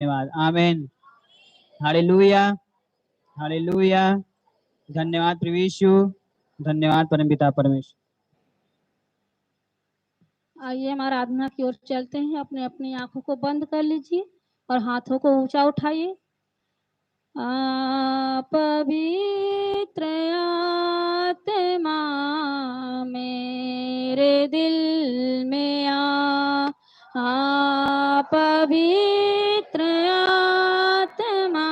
धन्यवाद। आमीन। Hallelujah, hallelujah. धन्यवाद प्रभु यीशु, धन्यवाद परमपिता परमेश्वर। आइए हम आराधना की ओर चलते हैं। अपने अपनी आंखों को बंद कर लीजिए और हाथों को ऊंचा उठाइए। पवित्र आत्मा मेरे दिल में आ, पवित्र आत्मा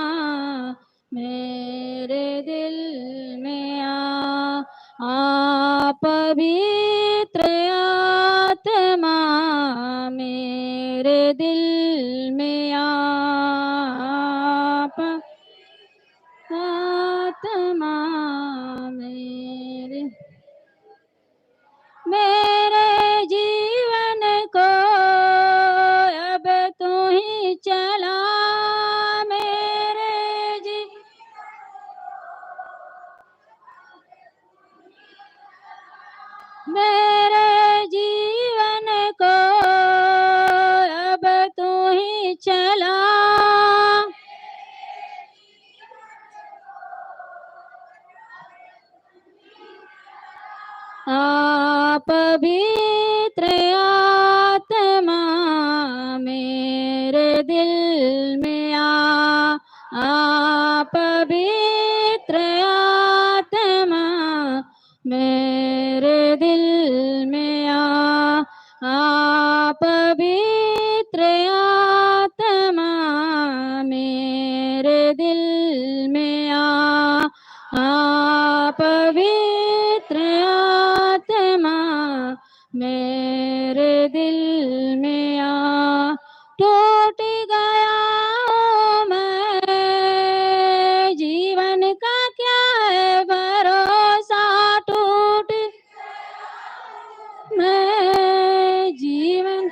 मेरे दिल में आ, पवित्र आत्मा मेरे दिल में आ, आत्मा मेरे जीवन को अब तू ही चला। मेरे जीवन को अब तू ही चला। पवित्र आत्मा मेरे दिल में आ, पवित्र आत्मा मेरे दिल में आ, पवित्र आत्मा मेरे दिल में आ, पवित्र आत्मा मेरे दिल में आ। टूट गया मैं, जीवन का क्या है भरोसा। टूट मैं जीवन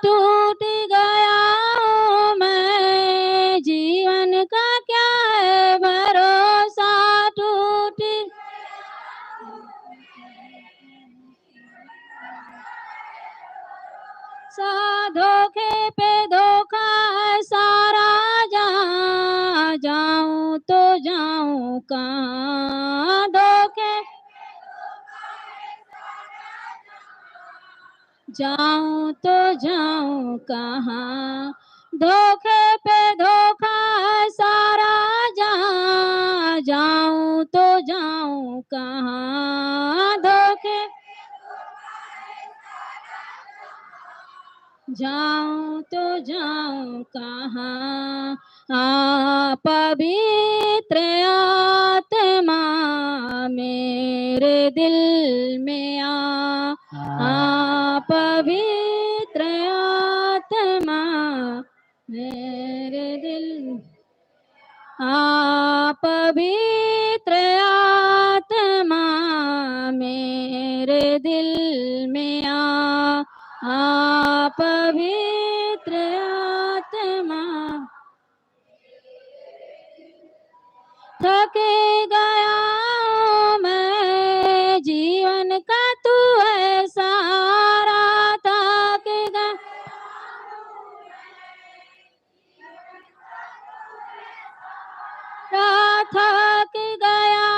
टूट गया मैं, जीवन का क्या है भरोसा। टूट सा धोखे पे धोखा है सारा, जहाँ जाऊं तो जाऊं कहाँ। धोखे जाऊं तो जाऊं कहाँ, धोखे पे धोखा है सारा, जहाँ जाऊं तो जाऊं कहाँ। धोखे जाऊं तो जाऊं कहाँ, पवित्र आत्मा मेरे दिल में आ, पवित्र आत्मा मेरे दिल। पवित्र आत्मा मेरे दिल में आ, पवित्र आत्मा। थक गया मैं, जीवन का तू है सहारा। थक गया थक गया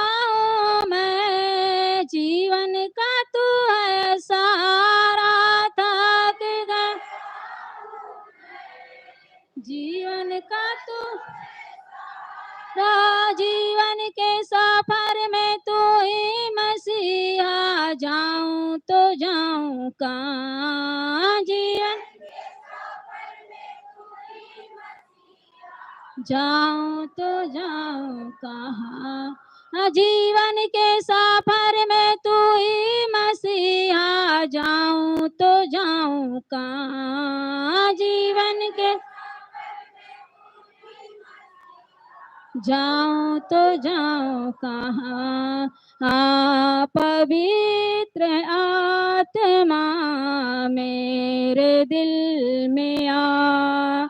मैं, जीवन का तू है सहारा। थक गया जीवन का तू, जीवन के सफर में तू ही मसीहा। जाऊं तो जाऊं कहाँ, जीवन जाऊं तो जाऊं कहाँ। जीवन के सफर में तू ही मसीहा। जाऊं तो जाऊं कहाँ, जीवन के जाऊं तो जाऊं कहाँ। पवित्र आत्मा मेरे दिल में आ,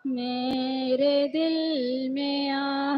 मेरे दिल में आ,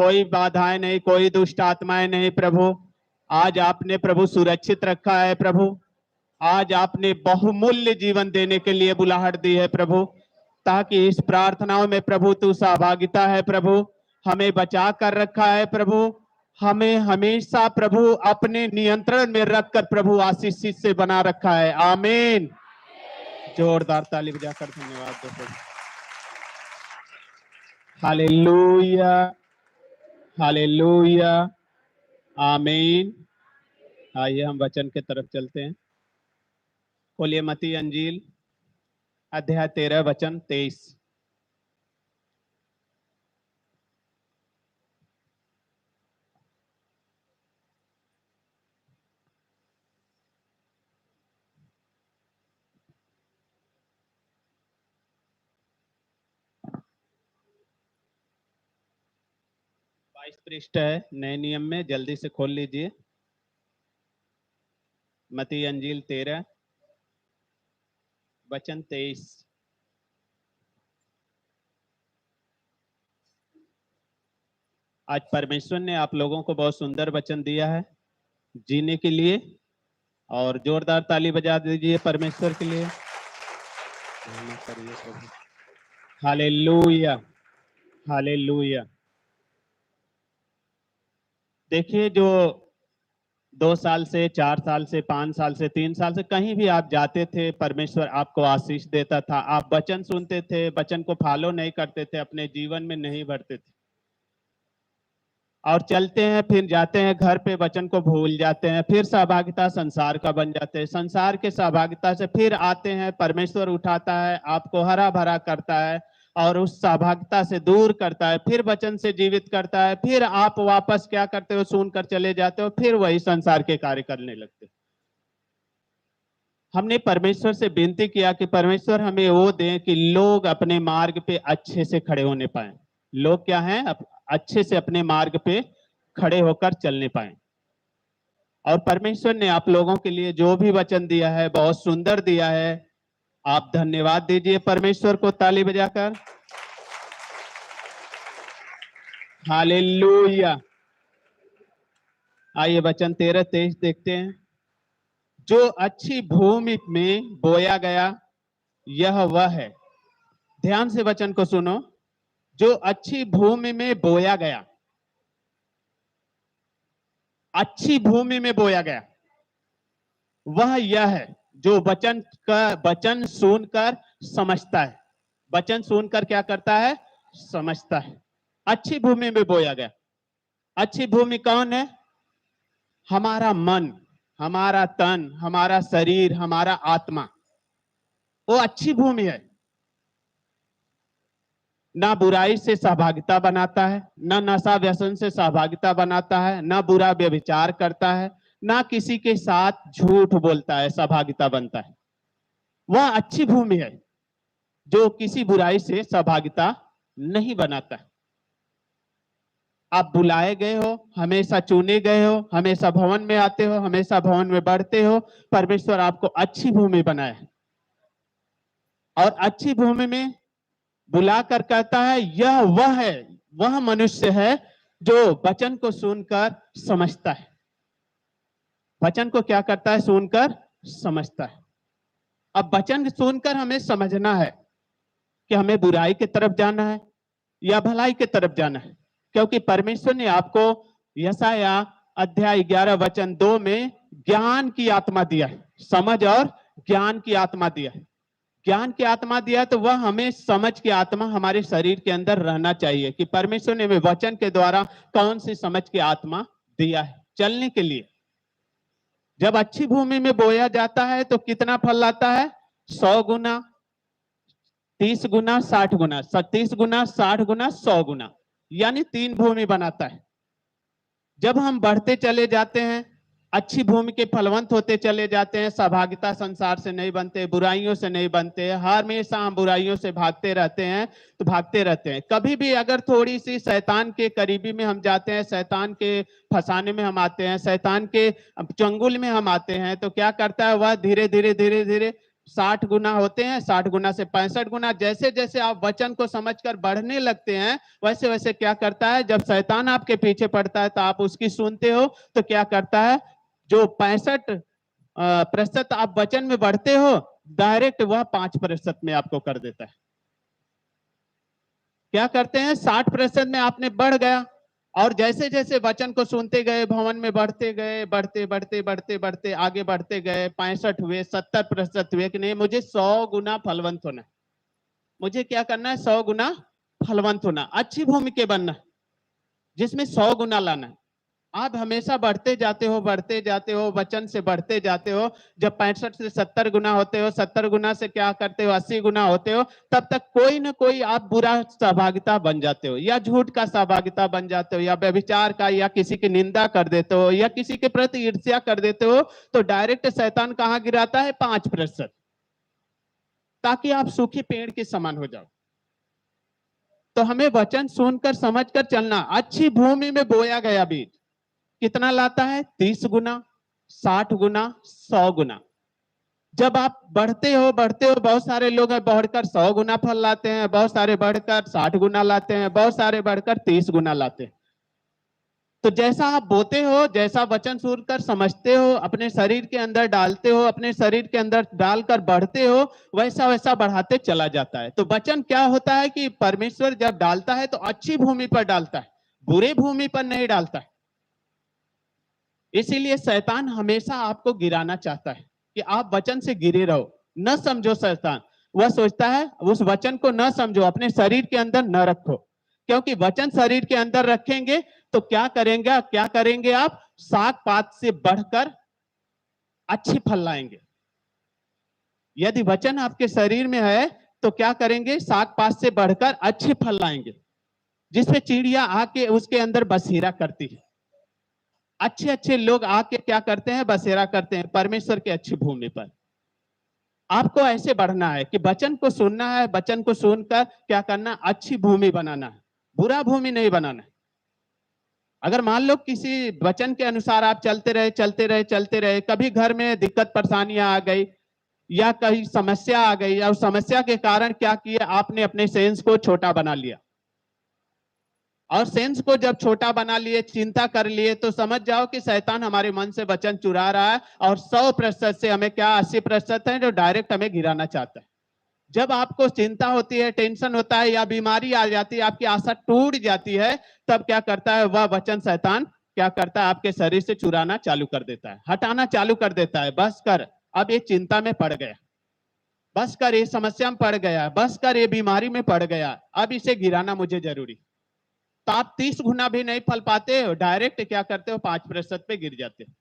कोई बाधाएं नहीं, कोई दुष्ट आत्माएं नहीं प्रभु। आज आपने प्रभु सुरक्षित रखा है प्रभु। आज आपने बहुमूल्य जीवन देने के लिए बुलाहट दी है प्रभु, ताकि इस प्रार्थनाओं में प्रभु तू सहभागिता है प्रभु। हमें बचा कर रखा है प्रभु, हमें हमेशा प्रभु अपने नियंत्रण में रखकर प्रभु आशीषित से बना रखा है। आमीन। जोरदार ताली बजाकर धन्यवाद दो प्रभु। हालेलुया, हालेलुया, आमीन। आइए हम वचन के तरफ चलते हैं। खोलिए मत्ती अंजील अध्याय 13 वचन 23। बाईस पृष्ठ है नए नियम में, जल्दी से खोल लीजिए। मत्ती अंजील 13 वचन 23। आज परमेश्वर ने आप लोगों को बहुत सुंदर वचन दिया है जीने के लिए, और जोरदार ताली बजा दीजिए परमेश्वर के लिए। Hallelujah, hallelujah. देखिए, जो 2 साल से, 4 साल से, 5 साल से, 3 साल से कहीं भी आप जाते थे, परमेश्वर आपको आशीष देता था। आप वचन सुनते थे, वचन को फॉलो नहीं करते थे, अपने जीवन में नहीं भरते थे, और चलते हैं, फिर जाते हैं घर पे, वचन को भूल जाते हैं, फिर सहभागिता संसार का बन जाते हैं, संसार के सहभागिता से फिर आते हैं, परमेश्वर उठाता है, आपको हरा भरा करता है और उस सहभागिता से दूर करता है, फिर वचन से जीवित करता है, फिर आप वापस क्या करते हो, सुनकर चले जाते हो, फिर वही संसार के कार्य करने लगते हो। हमने परमेश्वर से विनती किया कि परमेश्वर हमें वो दें कि लोग अपने मार्ग पे अच्छे से खड़े होने पाए। लोग क्या हैं, अच्छे से अपने मार्ग पे खड़े होकर चलने पाए। और परमेश्वर ने आप लोगों के लिए जो भी वचन दिया है बहुत सुंदर दिया है। आप धन्यवाद दीजिए परमेश्वर को ताली बजाकर। हालेलुया। आइए वचन 13-23 देखते हैं। जो अच्छी भूमि में बोया गया यह वह है। ध्यान से वचन को सुनो। जो अच्छी भूमि में बोया गया, अच्छी भूमि में बोया गया, वह यह है जो वचन सुनकर समझता है। वचन सुनकर क्या करता है, समझता है। अच्छी भूमि में बोया गया। अच्छी भूमि कौन है? हमारा मन, हमारा तन, हमारा शरीर, हमारा आत्मा, वो अच्छी भूमि है। ना बुराई से सहभागिता बनाता है, ना नशा व्यसन से सहभागिता बनाता है, ना बुरा व्यभिचार करता है, ना किसी के साथ झूठ बोलता है, सहभागिता बनता है। वह अच्छी भूमि है जो किसी बुराई से सहभागिता नहीं बनाता है। आप बुलाए गए हो, हमेशा चुने गए हो, हमेशा भवन में आते हो, हमेशा भवन में बढ़ते हो। परमेश्वर आपको अच्छी भूमि बनाया है, और अच्छी भूमि में बुलाकर कहता है यह वह है, वह मनुष्य है जो वचन को सुनकर समझता है। वचन को क्या करता है? सुनकर समझता है। अब वचन सुनकर हमें समझना है कि हमें बुराई की तरफ जाना है या भलाई की तरफ जाना है, क्योंकि परमेश्वर ने आपको यशाया अध्याय 11 वचन 2 में ज्ञान की आत्मा दिया है, समझ और ज्ञान की आत्मा दिया है। ज्ञान की आत्मा दिया तो वह हमें समझ की आत्मा हमारे शरीर के अंदर रहना चाहिए कि परमेश्वर ने हमें वचन के द्वारा कौन सी समझ की आत्मा दिया है चलने के लिए। जब अच्छी भूमि में बोया जाता है तो कितना फल लाता है? 100 गुना, 30 गुना, 60 गुना, 30 गुना, 60 गुना, 100 गुना, यानी 3 भूमि बनाता है। जब हम बढ़ते चले जाते हैं, अच्छी भूमि के फलवंत होते चले जाते हैं, सहभागिता संसार से नहीं बनते, बुराइयों से नहीं बनते, हमेशा हम बुराइयों से भागते रहते हैं, तो भागते रहते हैं। कभी भी अगर थोड़ी सी शैतान के करीबी में हम जाते हैं, शैतान के फंसाने में हम आते हैं, शैतान के चंगुल में हम आते हैं, तो क्या करता है वह? धीरे धीरे धीरे धीरे 60 गुना होते हैं, 60 गुना से 65 गुना। जैसे जैसे आप वचन को समझकर बढ़ने लगते हैं, वैसे वैसे क्या करता है, जब शैतान आपके पीछे पड़ता है तो आप उसकी सुनते हो, तो क्या करता है, जो 65% आप वचन में बढ़ते हो, डायरेक्ट वह 5% में आपको कर देता है। क्या करते हैं, 60% में आपने बढ़ गया, और जैसे जैसे वचन को सुनते गए, भवन में बढ़ते गए, बढ़ते बढ़ते बढ़ते बढ़ते आगे बढ़ते गए, 65 हुए, 70% हुए कि नहीं, मुझे 100 गुना फलवंत होना है, मुझे क्या करना है, 100 गुना फलवंत होना, अच्छी भूमि के बनना, जिसमें 100 गुना लाना है। आप हमेशा बढ़ते जाते हो, बढ़ते जाते हो, वचन से बढ़ते जाते हो। जब 65 से 70 गुना होते हो, 70 गुना से क्या करते हो, 80 गुना होते हो, तब तक कोई ना कोई आप बुरा सहभागिता बन जाते हो, या झूठ का सहभागिता बन जाते हो, या व्यभिचार का, या किसी की निंदा कर देते हो, या किसी के प्रति ईर्ष्या कर देते हो। तो डायरेक्ट शैतान कहां गिराता है, 5%, ताकि आप सूखे पेड़ के समान हो जाओ। तो हमें वचन सुनकर समझकर चलना। अच्छी भूमि में बोया गया बीज कितना लाता है, 30 गुना, 60 गुना, 100 गुना। जब आप बढ़ते हो बहुत सारे लोग हैं बढ़कर 100 गुना फल लाते हैं, बहुत सारे बढ़कर 60 गुना लाते हैं, बहुत सारे बढ़कर 30 गुना लाते हैं। तो जैसा आप बोते हो, जैसा वचन सुनकर समझते हो, अपने शरीर के अंदर डालते हो, अपने शरीर के अंदर डालकर बढ़ते हो, वैसा वैसा बढ़ाते चला जाता है। तो वचन क्या होता है कि परमेश्वर जब डालता है तो अच्छी भूमि पर डालता है, बुरे भूमि पर नहीं डालता है। इसीलिए शैतान हमेशा आपको गिराना चाहता है कि आप वचन से गिरे रहो। न समझो शैतान, वह सोचता है उस वचन को न समझो, अपने शरीर के अंदर न रखो, क्योंकि वचन शरीर के अंदर रखेंगे तो क्या करेंगे आप, साग पात से बढ़कर अच्छे फल लाएंगे। यदि वचन आपके शरीर में है तो क्या करेंगे, साग पात से बढ़कर अच्छे फल लाएंगे, जिसपे चिड़िया आके उसके अंदर बसेरा करती है। अच्छे अच्छे लोग आके क्या करते हैं, बसेरा करते हैं परमेश्वर की अच्छी भूमि पर। आपको ऐसे बढ़ना है कि वचन को सुनना है, वचन को सुनकर क्या करना, अच्छी भूमि बनाना है, बुरा भूमि नहीं बनाना है। अगर मान लो किसी वचन के अनुसार आप चलते रहे, कभी घर में दिक्कत परेशानियां आ गई, या कहीं समस्या आ गई, या उस समस्या के कारण क्या किया, आपने अपने सेंस को छोटा बना लिया, और सेंस को जब छोटा बना लिए, चिंता कर लिए, तो समझ जाओ कि शैतान हमारे मन से वचन चुरा रहा है, और 100% से हमें क्या 80% है जो डायरेक्ट हमें गिराना चाहता है। जब आपको चिंता होती है, टेंशन होता है, या बीमारी आ जाती है, आपकी आशा टूट जाती है, तब क्या करता है वह वचन शैतान क्या करता है, आपके शरीर से चुराना चालू कर देता है, हटाना चालू कर देता है। बस कर, अब ये चिंता में पड़ गया, बस कर ये समस्या में पड़ गया, बस कर ये बीमारी में पड़ गया, अब इसे गिराना मुझे जरूरी। तो आप 30 गुना भी नहीं फल पाते हो, डायरेक्ट क्या करते हो, 5% पे गिर जाते हो,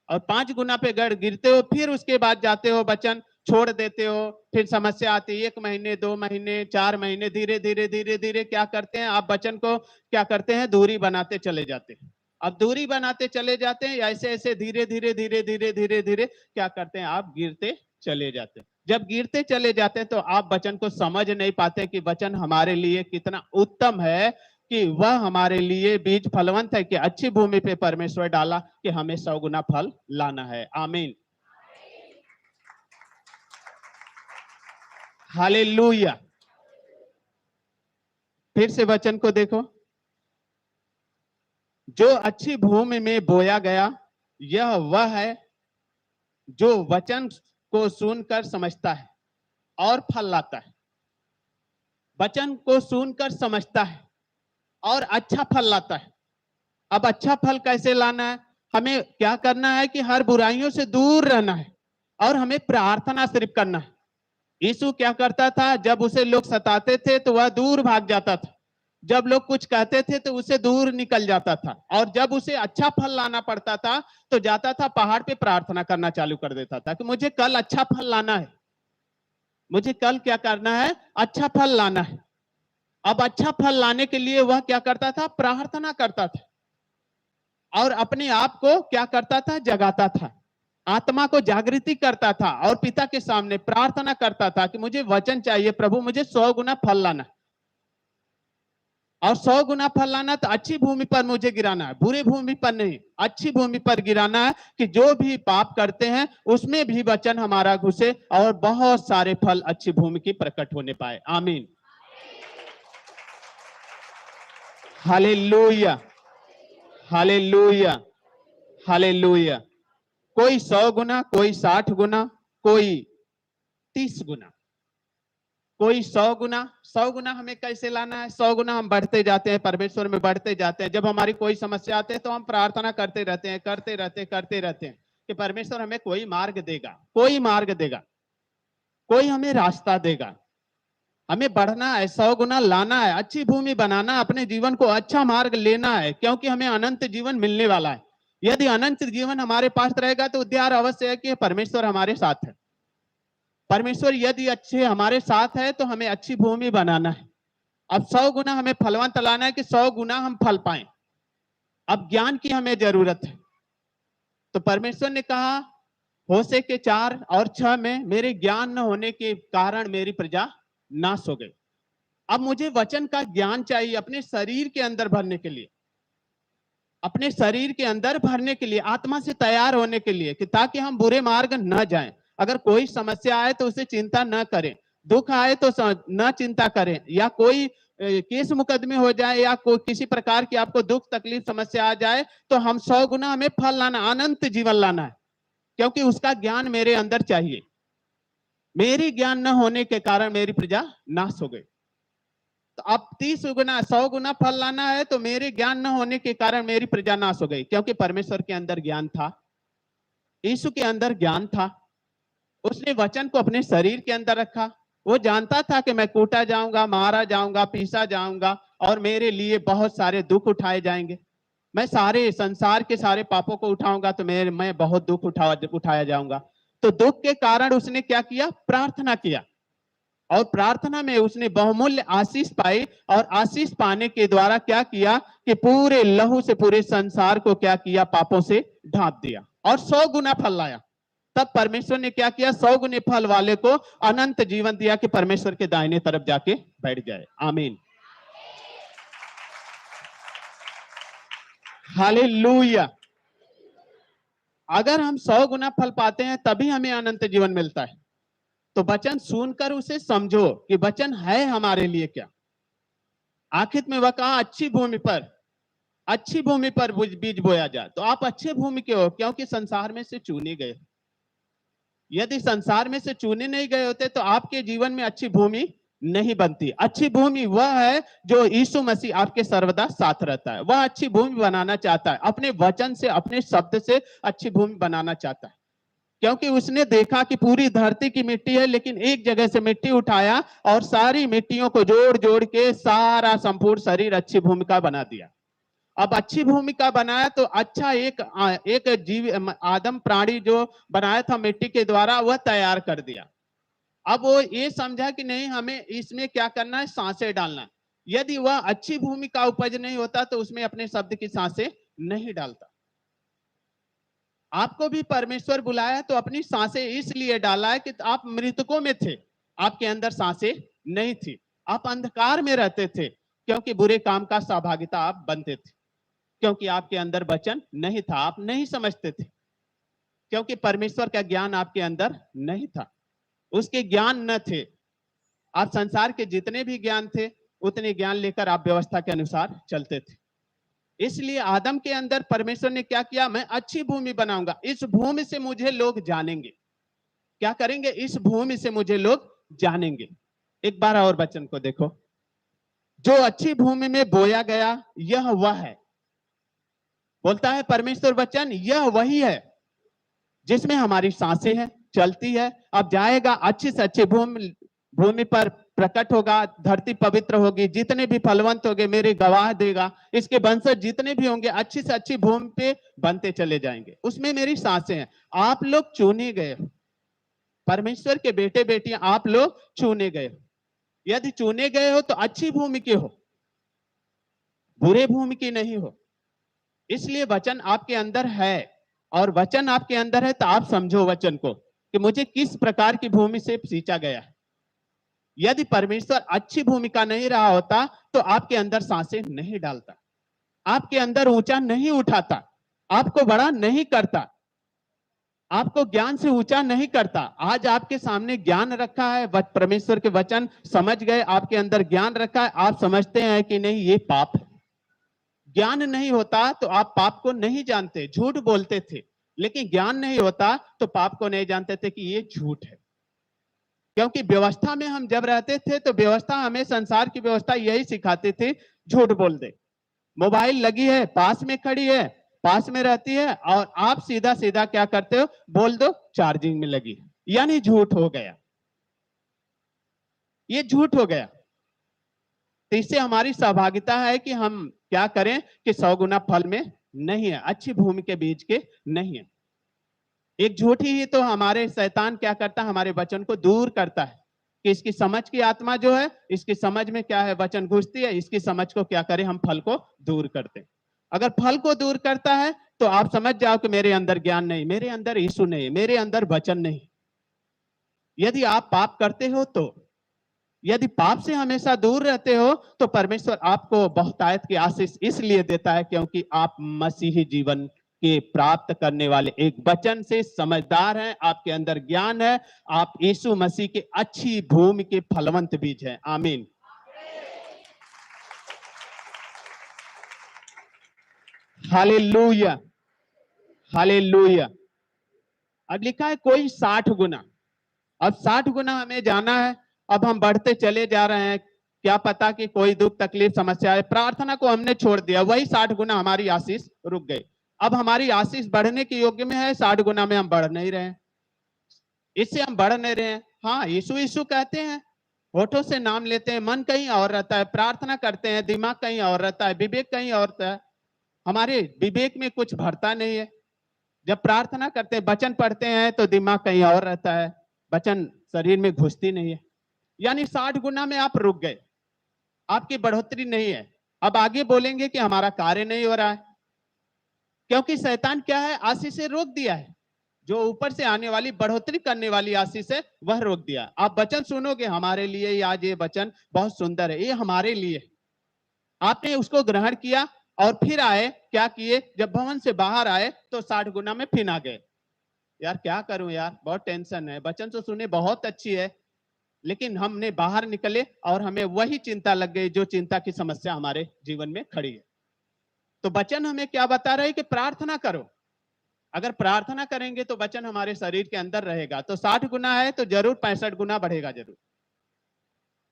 और 5 गुना पे गिरते हो, फिर उसके बाद जाते हो वचन छोड़ देते हो, फिर समस्या आती है, 1 महीने 2 महीने 4 महीने, धीरे धीरे धीरे धीरे क्या करते हैं आप, वचन को क्या करते हैं, दूरी बनाते चले जाते हैं। अब दूरी बनाते चले जाते हैं, ऐसे ऐसे धीरे धीरे धीरे धीरे धीरे धीरे क्या करते हैं, आप गिरते चले जाते हैं। जब गिरते चले जाते हैं तो आप वचन को समझ नहीं पाते कि वचन हमारे लिए कितना उत्तम है, कि वह हमारे लिए बीज फलवंत है, कि अच्छी भूमि पे परमेश्वर डाला कि हमें 100 गुना फल लाना है। आमीन, हालेलुया। फिर से वचन को देखो, जो अच्छी भूमि में बोया गया, यह वह है जो वचन को सुनकर समझता है और फल लाता है। वचन को सुनकर समझता है और अच्छा फल लाता है। अब अच्छा फल कैसे लाना है, हमें क्या करना है कि हर बुराइयों से दूर रहना है, और हमें प्रार्थना सिर्फ करना है। यीशु क्या करता था, जब उसे लोग सताते थे तो वह दूर भाग जाता था, जब लोग कुछ कहते थे तो उसे दूर निकल जाता था, और जब उसे अच्छा फल लाना पड़ता था तो जाता था पहाड़ पे प्रार्थना करना चालू कर देता था कि मुझे कल अच्छा फल लाना है, मुझे कल क्या करना है, अच्छा फल लाना है। अब अच्छा फल लाने के लिए वह क्या करता था, प्रार्थना करता था, और अपने आप को क्या करता था, जगाता था, आत्मा को जागृति करता था, और पिता के सामने प्रार्थना करता था कि मुझे वचन चाहिए प्रभु, मुझे 100 गुना फल लाना। और 100 गुना फल लाना तो अच्छी भूमि पर मुझे गिराना है, बुरे भूमि पर नहीं, अच्छी भूमि पर गिराना है कि जो भी पाप करते हैं उसमें भी वचन हमारा घुसे और बहुत सारे फल अच्छी भूमि की प्रकट होने पाए। आमीन, हालेलुया, हालेलुया, हालेलुया। कोई 100 गुना, कोई 60 गुना, कोई 30 गुना, कोई 100 गुना। 100 गुना हमें कैसे लाना है? 100 गुना हम बढ़ते जाते हैं, परमेश्वर में बढ़ते जाते हैं। जब हमारी कोई समस्या आती है तो हम प्रार्थना करते रहते हैं, करते रहते हैं कि परमेश्वर हमें कोई मार्ग देगा, कोई मार्ग देगा, कोई हमें रास्ता देगा। हमें बढ़ना है, 100 गुना लाना है, अच्छी भूमि बनाना है, अपने जीवन को अच्छा मार्ग लेना है, क्योंकि हमें अनंत जीवन मिलने वाला है। यदि अनंत जीवन हमारे पास रहेगा तो उद्धार अवश्य है कि परमेश्वर हमारे साथ है। परमेश्वर यदि अच्छे हमारे साथ है तो हमें अच्छी भूमि बनाना है। अब 100 गुना हमें फलवंत लाना है कि 100 गुना हम फल पाएं। अब ज्ञान की हमें जरूरत है। तो परमेश्वर ने कहा होशे के 4 और 6 में, मेरे ज्ञान न होने के कारण मेरी प्रजा नाश हो गई। अब मुझे वचन का ज्ञान चाहिए अपने शरीर के अंदर भरने के लिए, अपने शरीर के अंदर भरने के लिए, आत्मा से तैयार होने के लिए, कि ताकि हम बुरे मार्ग न जाएं। अगर कोई समस्या आए तो उसे चिंता न करें, दुख आए तो न चिंता करें, या कोई केस मुकदमे हो जाए या कोई किसी प्रकार की आपको दुख तकलीफ समस्या आ जाए, तो हम 100 गुना हमें फल लाना, अनंत जीवन लाना है, क्योंकि उसका ज्ञान मेरे अंदर चाहिए। मेरी ज्ञान न होने के कारण मेरी प्रजा नाश हो गई। तो अब 30 गुना 100 गुना फल लाना है तो मेरे ज्ञान न होने के कारण मेरी प्रजा नाश हो गई, क्योंकि परमेश्वर के अंदर ज्ञान था, यीशु के अंदर ज्ञान था। उसने वचन को अपने शरीर के अंदर रखा। वो जानता था कि मैं कूटा जाऊंगा, मारा जाऊंगा, पीसा जाऊंगा और मेरे लिए बहुत सारे दुख उठाए जाएंगे। मैं सारे संसार के सारे पापों को उठाऊंगा तो मैं बहुत दुख उठाया जाऊंगा। तो दुख के कारण उसने क्या किया? प्रार्थना किया, और प्रार्थना में उसने बहुमूल्य आशीष पाई, और आशीष पाने के द्वारा क्या किया कि पूरे लहू से पूरे संसार को क्या किया? पापों से ढांप दिया और 100 गुना फल लाया। तब परमेश्वर ने क्या किया? 100 गुने फल वाले को अनंत जीवन दिया कि परमेश्वर के दाहिने तरफ जाके बैठ जाए। आमीन, हालेलुया। अगर हम 100 गुना फल पाते हैं तभी हमें अनंत जीवन मिलता है। तो वचन सुनकर उसे समझो कि वचन है हमारे लिए क्या। आखिर में वह कहा अच्छी भूमि पर बीज बोया जाए। तो आप अच्छे भूमि के हो क्योंकि संसार में से चुने गए। यदि संसार में से चुने नहीं गए होते तो आपके जीवन में अच्छी भूमि नहीं बनती। अच्छी भूमि वह है जो यीशु मसीह आपके सर्वदा साथ रहता है। वह अच्छी भूमि बनाना चाहता है, अपने वचन से, अपने शब्द से अच्छी भूमि बनाना चाहता है, क्योंकि उसने देखा कि पूरी धरती की मिट्टी है, लेकिन एक जगह से मिट्टी उठाया और सारी मिट्टियों को जोड़ जोड़ के सारा संपूर्ण शरीर अच्छी भूमिका बना दिया। अब अच्छी भूमिका बनाया तो अच्छा एक जीव आदम प्राणी जो बनाया था मिट्टी के द्वारा, वह तैयार कर दिया। अब वो ये समझा कि नहीं, हमें इसमें क्या करना है? सांसें डालना है। यदि वह अच्छी भूमि का उपज नहीं होता तो उसमें अपने शब्द की सांसें नहीं डालता। आपको भी परमेश्वर बुलाया तो अपनी सांसें इसलिए डाला है कि आप मृतकों में थे, आपके अंदर सांसें नहीं थी, आप अंधकार में रहते थे, क्योंकि बुरे काम का सहभागिता आप बनते थे, क्योंकि आपके अंदर वचन नहीं था, आप नहीं समझते थे, क्योंकि परमेश्वर का ज्ञान आपके अंदर नहीं था, उसके ज्ञान न थे। आप संसार के जितने भी ज्ञान थे उतने ज्ञान लेकर आप व्यवस्था के अनुसार चलते थे। इसलिए आदम के अंदर परमेश्वर ने क्या किया? मैं अच्छी भूमि बनाऊंगा, इस भूमि से मुझे लोग जानेंगे। क्या करेंगे? इस भूमि से मुझे लोग जानेंगे। एक बार और वचन को देखो, जो अच्छी भूमि में बोया गया यह वह है, बोलता है परमेश्वर वचन, यह वही है जिसमें हमारी सांसें हैं, चलती है। अब जाएगा अच्छी से अच्छी भूमि पर प्रकट होगा, धरती पवित्र होगी, जितने भी फलवंत होंगे मेरे गवाह देगा, इसके वंशज जितने भी होंगे अच्छी से अच्छी भूमि पे बनते चले जाएंगे, उसमें मेरी सांसें हैं। आप लोग चुने गए हो, परमेश्वर के बेटे बेटियां, आप लोग चुने गए हो। यदि चुने गए हो तो अच्छी भूमि के हो, बुरे भूमि की नहीं हो। इसलिए वचन आपके अंदर है, और वचन आपके अंदर है तो आप समझो वचन को कि मुझे किस प्रकार की भूमि से सींचा गया है। यदि परमेश्वर अच्छी भूमिका नहीं रहा होता तो आपके अंदर सांसें नहीं डालता, आपके अंदर ऊंचा नहीं उठाता, आपको बड़ा नहीं करता, आपको ज्ञान से ऊंचा नहीं करता। आज आपके सामने ज्ञान रखा है, परमेश्वर के वचन समझ गए, आपके अंदर ज्ञान रखा है, आप समझते हैं कि नहीं ये पाप है। ज्ञान नहीं होता तो आप पाप को नहीं जानते, झूठ बोलते थे, लेकिन ज्ञान नहीं होता तो पाप को नहीं जानते थे कि ये झूठ है। क्योंकि व्यवस्था में हम जब रहते थे तो व्यवस्था हमें, संसार की व्यवस्था यही सिखाती थी, झूठ बोल दे। मोबाइल लगी है, पास में खड़ी है, पास में रहती है, और आप सीधा सीधा क्या करते हो, बोल दो चार्जिंग में लगी है, यानी झूठ हो गया, ये झूठ हो गया। तो इससे हमारी सहभागिता है कि हम क्या करें कि 100 गुना फल में नहीं है, अच्छी भूमि के बीज के नहीं है। एक झूठी ही तो हमारे शैतान क्या करता है, हमारे वचन को दूर करता है कि इसकी समझ की आत्मा जो है, इसकी समझ में क्या है, वचन घुसती है, इसकी समझ को क्या करें, हम फल को दूर करते हैं। अगर फल को दूर करता है तो आप समझ जाओ कि मेरे अंदर ज्ञान नहीं, मेरे अंदर यीशु नहीं, मेरे अंदर वचन नहीं। यदि आप पाप करते हो तो, यदि पाप से हमेशा दूर रहते हो तो परमेश्वर आपको बहुतायत की आशीष इसलिए देता है क्योंकि आप मसीही जीवन के प्राप्त करने वाले एक वचन से समझदार हैं, आपके अंदर ज्ञान है, आप यीशु मसीह के अच्छी भूमि के फलवंत बीज हैं। आमीन। Hallelujah, hallelujah. अब लिखा है कोई 60 गुना, अब 60 गुना हमें जाना है। अब हम बढ़ते चले जा रहे हैं, क्या पता कि कोई दुख तकलीफ समस्या है, प्रार्थना को हमने छोड़ दिया, वही 60 गुना हमारी आशीष रुक गई। अब हमारी आशीष बढ़ने के योग्य में है, 60 गुना में हम बढ़ नहीं रहे हैं, इससे हम बढ़ नहीं रहे हैं। हाँ, यीशु यीशु कहते हैं, होठों से नाम लेते हैं, मन कहीं और रहता है, प्रार्थना करते हैं, दिमाग कहीं और रहता है, विवेक कहीं और रहता है, हमारे विवेक में कुछ भरता नहीं है। जब प्रार्थना करते हैं, वचन पढ़ते हैं तो दिमाग कहीं और रहता है, वचन शरीर में घुसती नहीं है, यानी 60 गुना में आप रुक गए, आपकी बढ़ोतरी नहीं है। अब आगे बोलेंगे कि हमारा कार्य नहीं हो रहा है, क्योंकि शैतान क्या है, आशीष से रोक दिया है, जो ऊपर से आने वाली बढ़ोतरी करने वाली आशीष है वह रोक दिया। आप वचन सुनोगे, हमारे लिए आज ये वचन बहुत सुंदर है, ये हमारे लिए, आपने उसको ग्रहण किया और फिर आए, क्या किए, जब भवन से बाहर आए तो 60 गुना में फिर आ गए। यार क्या करूं यार, बहुत टेंशन है, वचन तो सुने बहुत अच्छी है, लेकिन हमने बाहर निकले और हमें वही चिंता लग गई जो चिंता की समस्या हमारे जीवन में खड़ी है। तो वचन हमें क्या बता रहे हैं कि प्रार्थना करो, अगर प्रार्थना करेंगे तो वचन हमारे शरीर के अंदर रहेगा। तो 60 गुना है तो जरूर 65 गुना बढ़ेगा, जरूर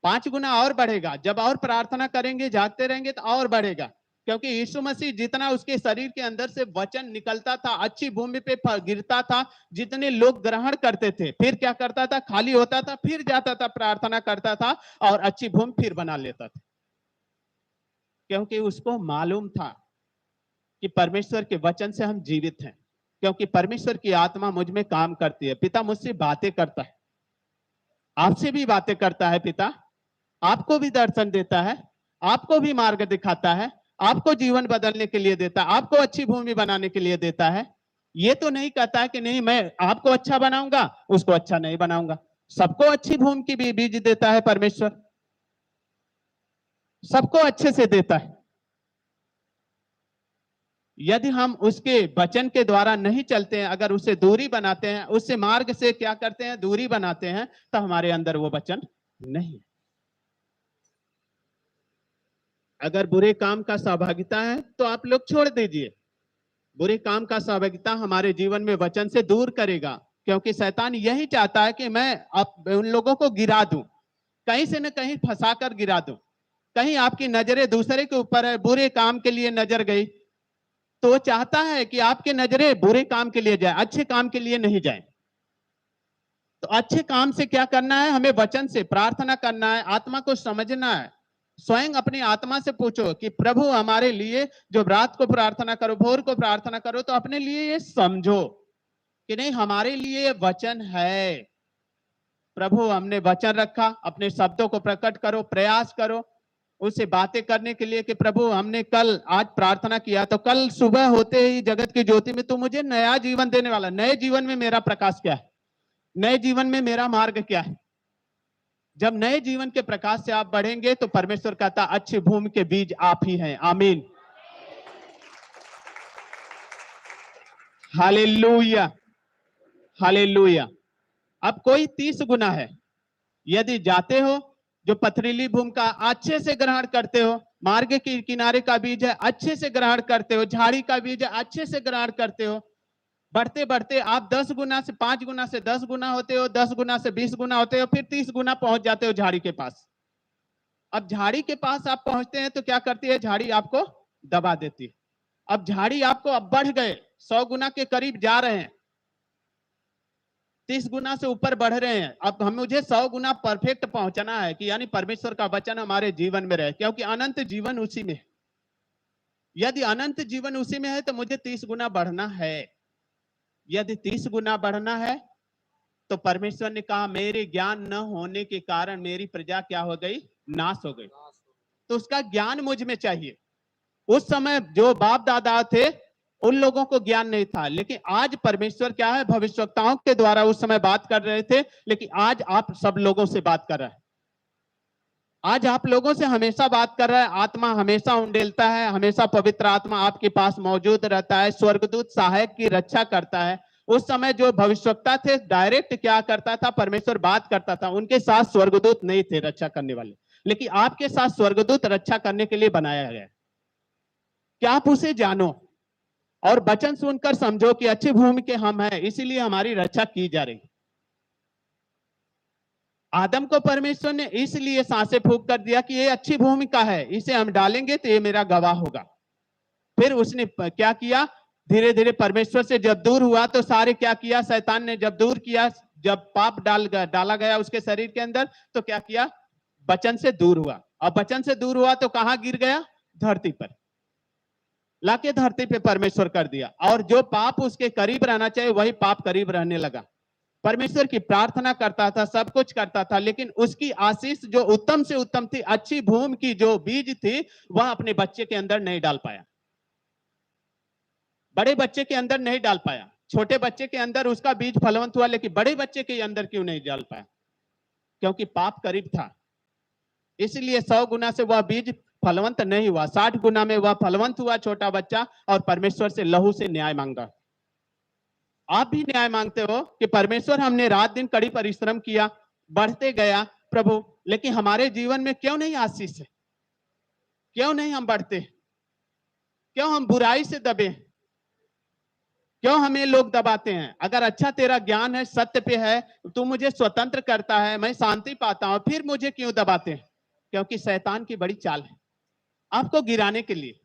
5 गुना और बढ़ेगा। जब और प्रार्थना करेंगे, जागते रहेंगे तो और बढ़ेगा, क्योंकि यीशु मसीह जितना उसके शरीर के अंदर से वचन निकलता था, अच्छी भूमि पे गिरता था, जितने लोग ग्रहण करते थे, फिर क्या करता था, खाली होता था, फिर जाता था, प्रार्थना करता था और अच्छी भूमि फिर बना लेता था, क्योंकि उसको मालूम था कि परमेश्वर के वचन से हम जीवित हैं, क्योंकि परमेश्वर की आत्मा मुझ में काम करती है। पिता मुझसे बातें करता है, आपसे भी बातें करता है, पिता आपको भी दर्शन देता है, आपको भी मार्ग दिखाता है, आपको जीवन बदलने के लिए देता है, आपको अच्छी भूमि बनाने के लिए देता है। ये तो नहीं कहता है कि नहीं मैं आपको अच्छा बनाऊंगा, उसको अच्छा नहीं बनाऊंगा। सबको अच्छी भूमि की बीज देता है परमेश्वर, सबको अच्छे से देता है। यदि हम उसके वचन के द्वारा नहीं चलते हैं, अगर उससे दूरी बनाते हैं, उससे मार्ग से क्या करते हैं, दूरी बनाते हैं, तो हमारे अंदर वो वचन नहीं। अगर बुरे काम का सहभागिता है तो आप लोग छोड़ दीजिए, बुरे काम का सहभागिता हमारे जीवन में वचन से दूर करेगा, क्योंकि शैतान यही चाहता है कि मैं उन लोगों को गिरा दूं, कहीं से न कहीं फंसा कर गिरा दूं। कहीं आपकी नजरें दूसरे के ऊपर है, बुरे काम के लिए नजर गई, तो वो चाहता है कि आपकी नजरें बुरे काम के लिए जाए, अच्छे काम के लिए नहीं जाए। तो अच्छे काम से क्या करना है, हमें वचन से प्रार्थना करना है, आत्मा को समझना है। स्वयं अपनी आत्मा से पूछो कि प्रभु हमारे लिए, जो रात को प्रार्थना करो, भोर को प्रार्थना करो, तो अपने लिए ये समझो कि नहीं हमारे लिए वचन है। प्रभु हमने वचन रखा, अपने शब्दों को प्रकट करो, प्रयास करो उससे बातें करने के लिए कि प्रभु हमने कल आज प्रार्थना किया, तो कल सुबह होते ही जगत की ज्योति में तू मुझे नया जीवन देने वाला, नए जीवन में मेरा प्रकाश क्या है, नए जीवन में मेरा मार्ग क्या है। जब नए जीवन के प्रकाश से आप बढ़ेंगे तो परमेश्वर कहता अच्छी भूमि के बीज आप ही हैं। आमीन, हालेलुया, हालेलुया। अब कोई 30 गुना है, यदि जाते हो जो पथरीली भूमि का अच्छे से ग्रहण करते हो, मार्ग के किनारे का बीज है अच्छे से ग्रहण करते हो, झाड़ी का बीज है अच्छे से ग्रहण करते हो, बढ़ते बढ़ते आप 10 गुना से 5 गुना से 10 गुना होते हो, 10 गुना से 20 गुना होते हो, फिर 30 गुना पहुंच जाते हो झाड़ी के पास। अब झाड़ी के पास आप पहुंचते हैं तो क्या करती है झाड़ी? आपको दबा देती है। अब झाड़ी आपको अब बढ़ गए, 100 गुना के करीब जा रहे हैं, 30 गुना से ऊपर बढ़ रहे हैं। अब हम मुझे 100 गुना परफेक्ट पहुंचना है कि यानी परमेश्वर का वचन हमारे जीवन में रहे, क्योंकि अनंत जीवन उसी में है। यदि अनंत जीवन उसी में है तो मुझे 30 गुना बढ़ना है। यदि 30 गुना बढ़ना है तो परमेश्वर ने कहा मेरे ज्ञान न होने के कारण मेरी प्रजा क्या हो गई? नाश हो गई। तो उसका ज्ञान मुझ में चाहिए। उस समय जो बाप दादा थे उन लोगों को ज्ञान नहीं था, लेकिन आज परमेश्वर क्या है? भविष्यवक्ताओं के द्वारा उस समय बात कर रहे थे, लेकिन आज आप सब लोगों से बात कर रहा है। आज आप लोगों से हमेशा बात कर रहा है। आत्मा हमेशा उंडेलता है, हमेशा पवित्र आत्मा आपके पास मौजूद रहता है, स्वर्गदूत सहायक की रक्षा करता है। उस समय जो भविष्यवक्ता थे डायरेक्ट क्या करता था? परमेश्वर बात करता था, उनके साथ स्वर्गदूत नहीं थे रक्षा करने वाले, लेकिन आपके साथ स्वर्गदूत रक्षा करने के लिए बनाया गया। क्या आप उसे जानो और वचन सुनकर समझो कि अच्छी भूमि के हम हैं, इसीलिए हमारी रक्षा की जा रही। आदम को परमेश्वर ने इसलिए सांसें फूंक कर दिया कि ये अच्छी भूमि का है, इसे हम डालेंगे तो ये मेरा गवाह होगा। फिर उसने क्या किया? धीरे धीरे परमेश्वर से जब दूर हुआ तो सारे क्या किया? शैतान ने जब दूर किया, जब पाप डाला गया उसके शरीर के अंदर, तो क्या किया? वचन से दूर हुआ। अब वचन से दूर हुआ तो कहां गिर गया? धरती पर। लाके धरती पे परमेश्वर कर दिया, और जो पाप उसके करीब रहना चाहिए वही पाप करीब रहने लगा। परमेश्वर की प्रार्थना करता था, सब कुछ करता था, लेकिन उसकी आशीष जो उत्तम से उत्तम थी, अच्छी भूमि की जो बीज थी, वह अपने बच्चे के अंदर नहीं डाल पाया। बड़े बच्चे के अंदर नहीं डाल पाया। छोटे बच्चे के अंदर उसका बीज फलवंत हुआ, लेकिन बड़े बच्चे के अंदर क्यों नहीं डाल पाया? क्योंकि पाप करीब था। इसलिए 100 गुना से वह बीज फलवंत नहीं हुआ, 60 गुना में वह फलवंत हुआ छोटा बच्चा, और परमेश्वर से लहू से न्याय मांगा। आप भी न्याय मांगते हो कि परमेश्वर हमने रात दिन कड़ी परिश्रम किया, बढ़ते गया प्रभु, लेकिन हमारे जीवन में क्यों नहीं आशीष है? क्यों नहीं हम बढ़ते? क्यों हम बुराई से दबे? क्यों हमें लोग दबाते हैं? अगर अच्छा तेरा ज्ञान है, सत्य पे है, तू मुझे स्वतंत्र करता है, मैं शांति पाता हूं, फिर मुझे क्यों दबाते हैं? क्योंकि शैतान की बड़ी चाल है आपको गिराने के लिए।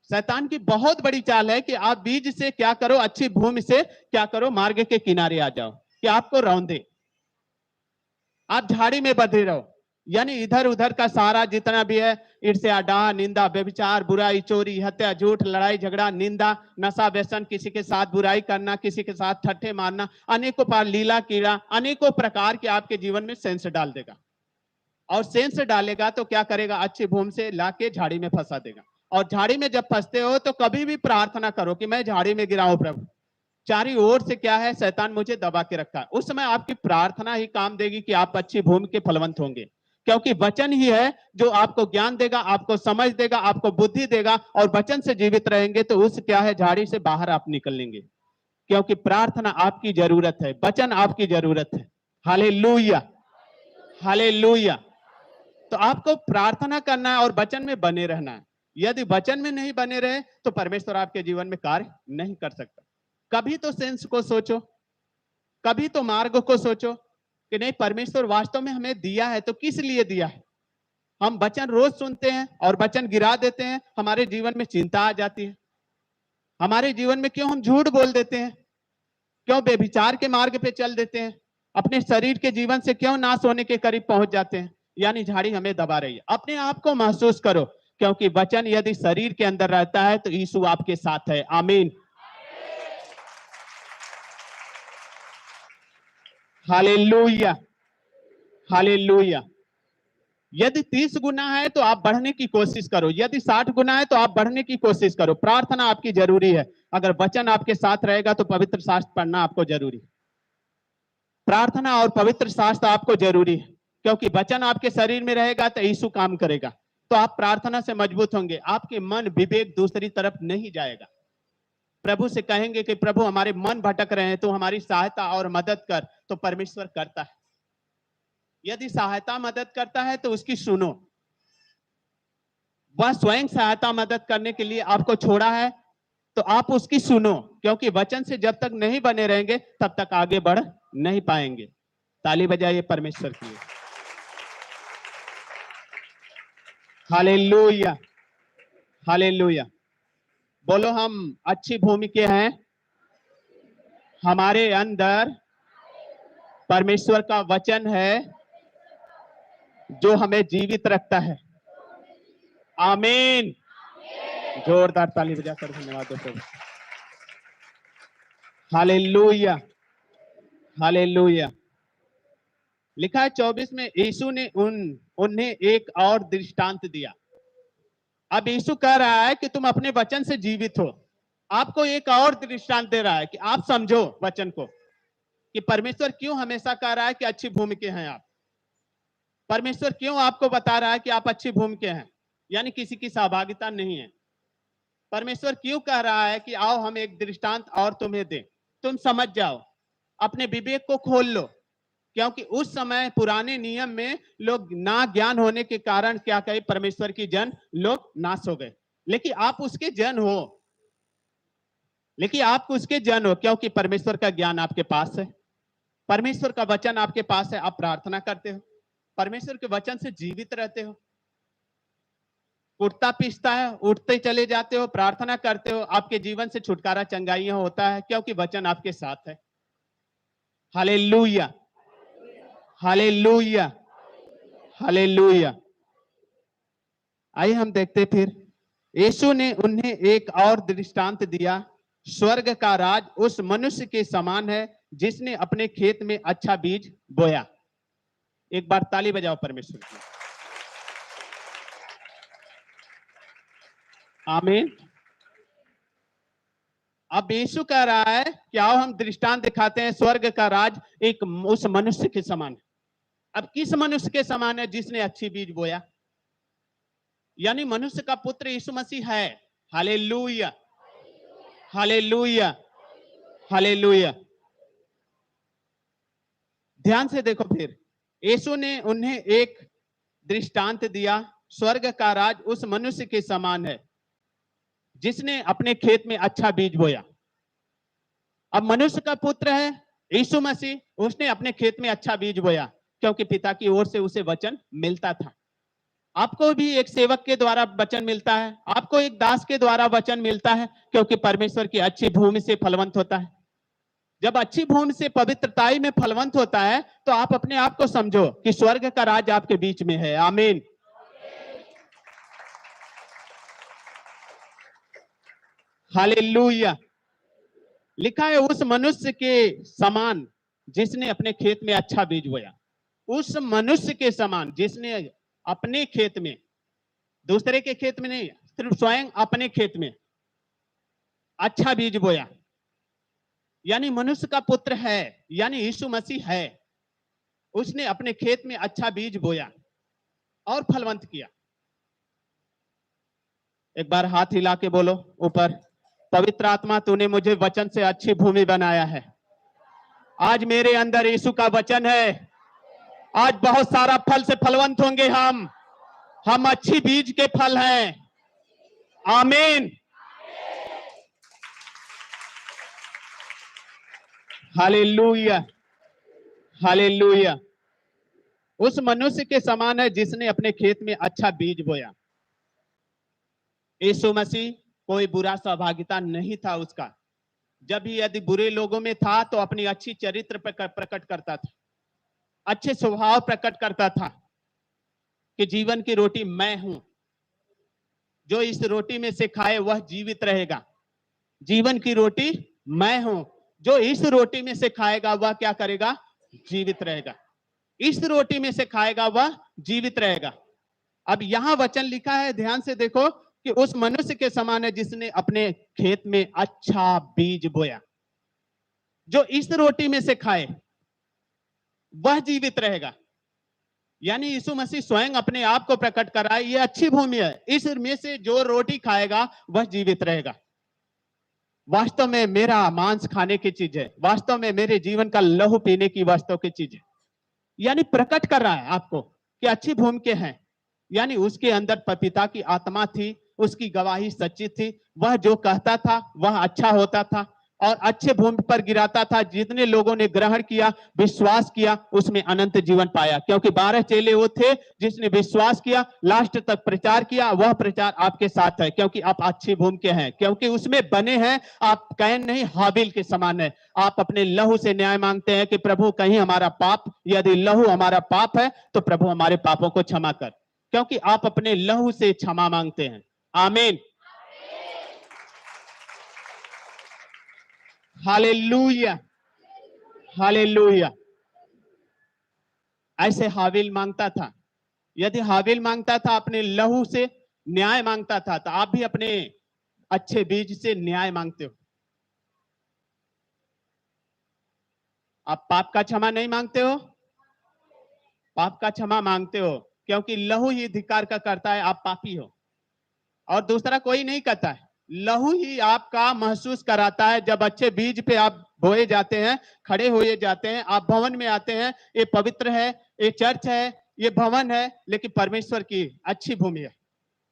शैतान की बहुत बड़ी चाल है कि आप बीज से क्या करो? अच्छी भूमि से क्या करो? मार्ग के किनारे आ जाओ, कि आपको रौंदे, आप झाड़ी में बंधे रहो। यानी इधर उधर का सारा जितना भी है, ईर्ष्या, डाह, निंदा, व्यभिचार, बुराई, चोरी, हत्या, झूठ, लड़ाई झगड़ा, निंदा, नशा, व्यसन, किसी के साथ बुराई करना, किसी के साथ ठट्ठे मारना, अनेकों पार लीला कीड़ा, अनेकों प्रकार के आपके जीवन में सेंस डाल देगा। और सेंस डालेगा तो क्या करेगा? अच्छी भूमि से लाके झाड़ी में फंसा देगा। और झाड़ी में जब फंसते हो तो कभी भी प्रार्थना करो कि मैं झाड़ी में गिरा हूं प्रभु, चारों ओर से क्या है? शैतान मुझे दबा के रखा है। उस समय आपकी प्रार्थना ही काम देगी कि आप अच्छी भूमि के फलवंत होंगे, क्योंकि वचन ही है जो आपको ज्ञान देगा, आपको समझ देगा, आपको बुद्धि देगा, और वचन से जीवित रहेंगे तो उस क्या है? झाड़ी से बाहर आप निकलेंगे, क्योंकि प्रार्थना आपकी जरूरत है, वचन आपकी जरूरत है। Hallelujah, hallelujah. तो आपको प्रार्थना करना है और वचन में बने रहना है। यदि वचन में नहीं बने रहे तो परमेश्वर आपके जीवन में कार्य नहीं कर सकता। कभी तो सेंस को सोचो, कभी तो मार्ग को सोचो कि नहीं, परमेश्वर वास्तव में हमें दिया है तो किस लिए दिया है? हम वचन रोज सुनते हैं और वचन गिरा देते हैं, हमारे जीवन में चिंता आ जाती है। हमारे जीवन में क्यों हम झूठ बोल देते हैं? क्यों बेविचार के मार्ग पे चल देते हैं? अपने शरीर के जीवन से क्यों नाश होने के करीब पहुंच जाते हैं? यानी झाड़ी हमें दबा रही है। अपने आप को महसूस करो, क्योंकि वचन यदि शरीर के अंदर रहता है तो यीशु आपके साथ है। आमीन, हालेलुया, हालेलुया। यदि 30 गुना है तो आप बढ़ने की कोशिश करो, यदि 60 गुना है तो आप बढ़ने की कोशिश करो। प्रार्थना आपकी जरूरी है। अगर वचन आपके साथ रहेगा तो पवित्र शास्त्र पढ़ना आपको जरूरी है। प्रार्थना और पवित्र शास्त्र आपको जरूरी है, क्योंकि वचन आपके शरीर में रहेगा तो यीशु काम करेगा। तो आप प्रार्थना से मजबूत होंगे, आपके मन विवेक दूसरी तरफ नहीं जाएगा। प्रभु से कहेंगे कि प्रभु हमारे मन भटक रहे हैं, तो हमारी सहायता और मदद कर। तो परमेश्वर करता है। यदि सहायता मदद करता है तो उसकी सुनो। वह स्वयं सहायता मदद करने के लिए आपको छोड़ा है, तो आप उसकी सुनो, क्योंकि वचन से जब तक नहीं बने रहेंगे तब तक आगे बढ़ नहीं पाएंगे। ताली बजाइए परमेश्वर के लिए। Hallelujah, hallelujah. बोलो, हम अच्छी भूमि के हैं। हमारे अंदर परमेश्वर का वचन है जो हमें जीवित रखता है। आमीन। जोरदार ताली बजाकर धन्यवाद दो प्रभु। Hallelujah, hallelujah. लिखा है 24 में, यीशु ने उन्हें एक और दृष्टांत दिया। अब यीशु कह रहा है कि तुम अपने वचन से जीवित हो। आपको एक और दृष्टांत दे रहा है कि आप समझो वचन को, कि परमेश्वर क्यों हमेशा कह रहा है कि अच्छी भूमि के हैं आप। परमेश्वर क्यों आपको बता रहा है कि आप अच्छी भूमि के हैं, यानी किसी की सहभागिता नहीं है। परमेश्वर क्यों कह रहा है कि आओ हम एक दृष्टांत और तुम्हें दें, तुम समझ जाओ, अपने विवेक को खोल लो। क्योंकि उस समय पुराने नियम में लोग ना ज्ञान होने के कारण क्या कहे, परमेश्वर की जन लोग नाश हो गए। लेकिन आप उसके जन हो, लेकिन आप उसके जन हो क्योंकि परमेश्वर का ज्ञान आपके पास है, परमेश्वर का वचन आपके पास है। आप प्रार्थना करते हो, परमेश्वर के वचन से जीवित रहते हो। उठता पीसता है, उठते चले जाते हो, प्रार्थना करते हो, आपके जीवन से छुटकारा चंगाइयां होता है, क्योंकि वचन आपके साथ है। Hallelujah, hallelujah, hallelujah. आइए हम देखते फिर। यीशु ने उन्हें एक और दृष्टांत दिया। स्वर्ग का राज उस मनुष्य के समान है जिसने अपने खेत में अच्छा बीज बोया। एक बार ताली बजाओ परमेश्वर की। आमीन। अब यीशु कह रहा है कि आओ हम दृष्टांत दिखाते हैं। स्वर्ग का राज एक उस मनुष्य के समान है। अब किस मनुष्य के समान है? जिसने अच्छी बीज बोया, यानी मनुष्य का पुत्र यीशु मसीह है। Hallelujah, hallelujah, hallelujah. ध्यान से देखो फिर। यीशु ने उन्हें एक दृष्टांत दिया। स्वर्ग का राज उस मनुष्य के समान है जिसने अपने खेत में अच्छा बीज बोया। अब मनुष्य का पुत्र है यीशु मसीह, उसने अपने खेत में अच्छा बीज बोया क्योंकि पिता की ओर से उसे वचन मिलता था। आपको भी एक सेवक के द्वारा वचन मिलता है, आपको एक दास के द्वारा वचन मिलता है, क्योंकि परमेश्वर की अच्छी भूमि से फलवंत होता है। जब अच्छी भूमि से पवित्रताई में फलवंत होता है तो आप अपने आप को समझो कि स्वर्ग का राज आपके बीच में है। आमीन। हालेलुया। लिखा है उस मनुष्य के समान जिसने अपने खेत में अच्छा बीज बोया। उस मनुष्य के समान जिसने अपने खेत में, दूसरे के खेत में नहीं, सिर्फ स्वयं अपने खेत में अच्छा बीज बोया। यानी मनुष्य का पुत्र है, यानी यीशु मसीह है। उसने अपने खेत में अच्छा बीज बोया और फलवंत किया। एक बार हाथ हिला के बोलो ऊपर, पवित्र आत्मा तूने मुझे वचन से अच्छी भूमि बनाया है। आज मेरे अंदर यीशु का वचन है। आज बहुत सारा फल से फलवंत होंगे हम अच्छी बीज के फल हैं। आमीन। Hallelujah, hallelujah. उस मनुष्य के समान है जिसने अपने खेत में अच्छा बीज बोया। यीशु मसीह कोई बुरा सहभागिता नहीं था उसका। जब भी यदि बुरे लोगों में था तो अपनी अच्छी चरित्र प्रकट करता था, अच्छे स्वभाव प्रकट करता था कि जीवन की रोटी मैं हूं, जो इस रोटी में से खाए वह जीवित रहेगा। जीवन की रोटी मैं हूं, जो इस रोटी में से खाएगा वह क्या करेगा? जीवित रहेगा। इस रोटी में से खाएगा वह जीवित रहेगा। अब यहां वचन लिखा है, ध्यान से देखो, कि उस मनुष्य के समान है जिसने अपने खेत में अच्छा बीज बोया, जो इस रोटी में से खाए। वह जीवित रहेगा। यानी यीशु मसीह स्वयं अपने आप को प्रकट कर रहा है, ये अच्छी भूमि है, इस में से जो रोटी खाएगा वह जीवित रहेगा। वास्तव में मेरा मांस खाने की चीज है, वास्तव में मेरे जीवन का लहू पीने की वास्तव की चीज है। यानी प्रकट कर रहा है आपको कि अच्छी भूमि के हैं। यानी उसके अंदर पिता की आत्मा थी, उसकी गवाही सच्ची थी, वह जो कहता था वह अच्छा होता था और अच्छे भूमि पर गिराता था। जितने लोगों ने ग्रहण किया, विश्वास किया, उसमें अनंत जीवन पाया। क्योंकि 12 चेले वो थे जिसने विश्वास किया, लास्ट तक प्रचार किया। वह प्रचार आपके साथ है क्योंकि आप अच्छी भूमि के हैं, क्योंकि उसमें बने हैं। आप कैन नहीं, हाबिल के समान है। आप अपने लहू से न्याय मांगते हैं कि प्रभु कहीं हमारा पाप, यदि लहू हमारा पाप है तो प्रभु हमारे पापों को क्षमा कर, क्योंकि आप अपने लहू से क्षमा मांगते हैं। आमीन, हालेलुया, हालेलुया। ऐसे हाबिल मांगता था। यदि हाबिल मांगता था अपने लहू से, न्याय मांगता था, तो आप भी अपने अच्छे बीज से न्याय मांगते हो। आप पाप का क्षमा नहीं मांगते हो, पाप का क्षमा मांगते हो, क्योंकि लहू ही धिक्कार का करता है, आप पापी हो और दूसरा कोई नहीं करता है। लहू ही आपका महसूस कराता है। जब अच्छे बीज पे आप बोए जाते हैं, खड़े हुए जाते हैं, आप भवन में आते हैं। ये पवित्र है, ये चर्च है, ये भवन है, लेकिन परमेश्वर की अच्छी भूमि है।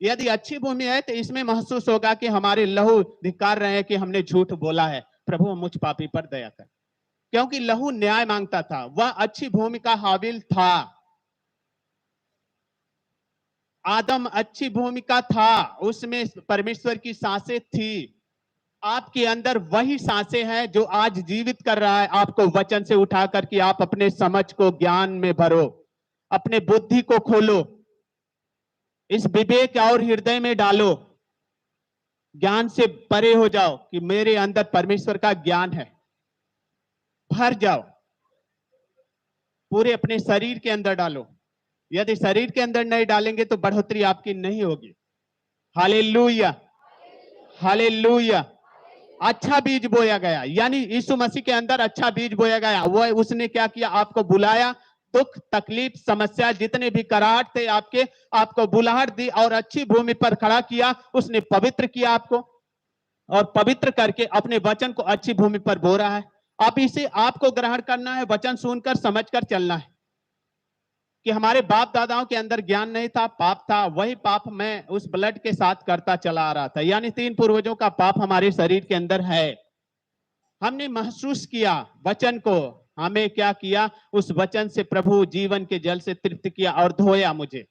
यदि अच्छी भूमि है तो इसमें महसूस होगा कि हमारे लहू धिक्कार रहे हैं कि हमने झूठ बोला है, प्रभु मुझ पापी पर दया कर। क्योंकि लहू न्याय मांगता था, वह अच्छी भूमि का हाबिल था। आदम अच्छी भूमि का था, उसमें परमेश्वर की सांसें थी। आपके अंदर वही सांसें हैं जो आज जीवित कर रहा है आपको वचन से उठा करके आप अपने समझ को ज्ञान में भरो, अपने बुद्धि को खोलो, इस विवेक और हृदय में डालो, ज्ञान से परे हो जाओ कि मेरे अंदर परमेश्वर का ज्ञान है। भर जाओ, पूरे अपने शरीर के अंदर डालो। यदि शरीर के अंदर नहीं डालेंगे तो बढ़ोतरी आपकी नहीं होगी। Hallelujah, hallelujah. अच्छा बीज बोया गया, यानी यीशु मसीह के अंदर अच्छा बीज बोया गया। वो उसने क्या किया, आपको बुलाया, दुख तकलीफ समस्या जितने भी कराहट थे आपके, आपको बुलाहट दी और अच्छी भूमि पर खड़ा किया। उसने पवित्र किया आपको और पवित्र करके अपने वचन को अच्छी भूमि पर बो रहा है। अब इसे आपको ग्रहण करना है, वचन सुनकर समझकर चलना है। कि हमारे बाप दादाओं के अंदर ज्ञान नहीं था, पाप था, वही पाप मैं उस ब्लड के साथ करता चला आ रहा था। यानी 3 पूर्वजों का पाप हमारे शरीर के अंदर है। हमने महसूस किया वचन को, हमें क्या किया, उस वचन से प्रभु जीवन के जल से तृप्त किया और धोया मुझे,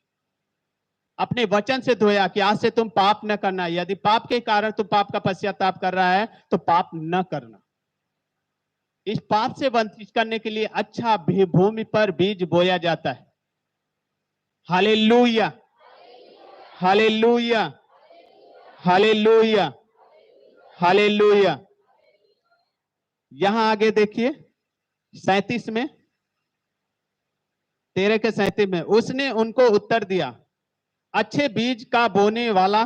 अपने वचन से धोया कि आज से तुम पाप न करना। यदि पाप के कारण तुम पाप का पश्चाताप कर रहा है तो पाप न करना। इस पाप से वंचित करने के लिए अच्छा भूमि पर बीज बोया जाता है। Hallelujah, hallelujah, hallelujah, hallelujah. यहां आगे देखिए 37 में, 13 के 37 में, उसने उनको उत्तर दिया, अच्छे बीज का बोने वाला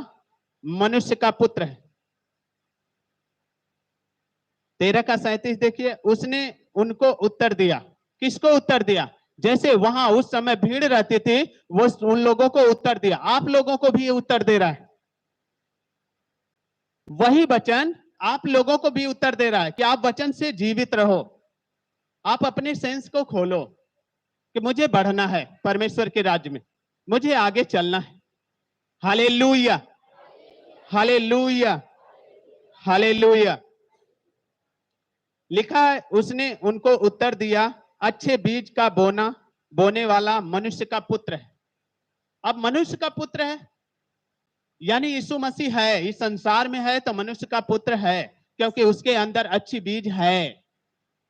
मनुष्य का पुत्र है। 13 का 37 देखिए, उसने उनको उत्तर दिया। किसको उत्तर दिया? जैसे वहां उस समय भीड़ रहती थी, वो उन लोगों को उत्तर दिया। आप लोगों को भी उत्तर दे रहा है। वही वचन आप लोगों को भी उत्तर दे रहा है कि आप वचन से जीवित रहो। आप अपने सेंस को खोलो कि मुझे बढ़ना है परमेश्वर के राज्य में, मुझे आगे चलना है। Hallelujah, hallelujah, hallelujah. लिखा है, उसने उनको उत्तर दिया, अच्छे बीज का बोने वाला मनुष्य का पुत्र है। अब मनुष्य का पुत्र है यानी यीशु मसीह है, इस संसार में है तो मनुष्य का पुत्र है, क्योंकि उसके अंदर अच्छी बीज है,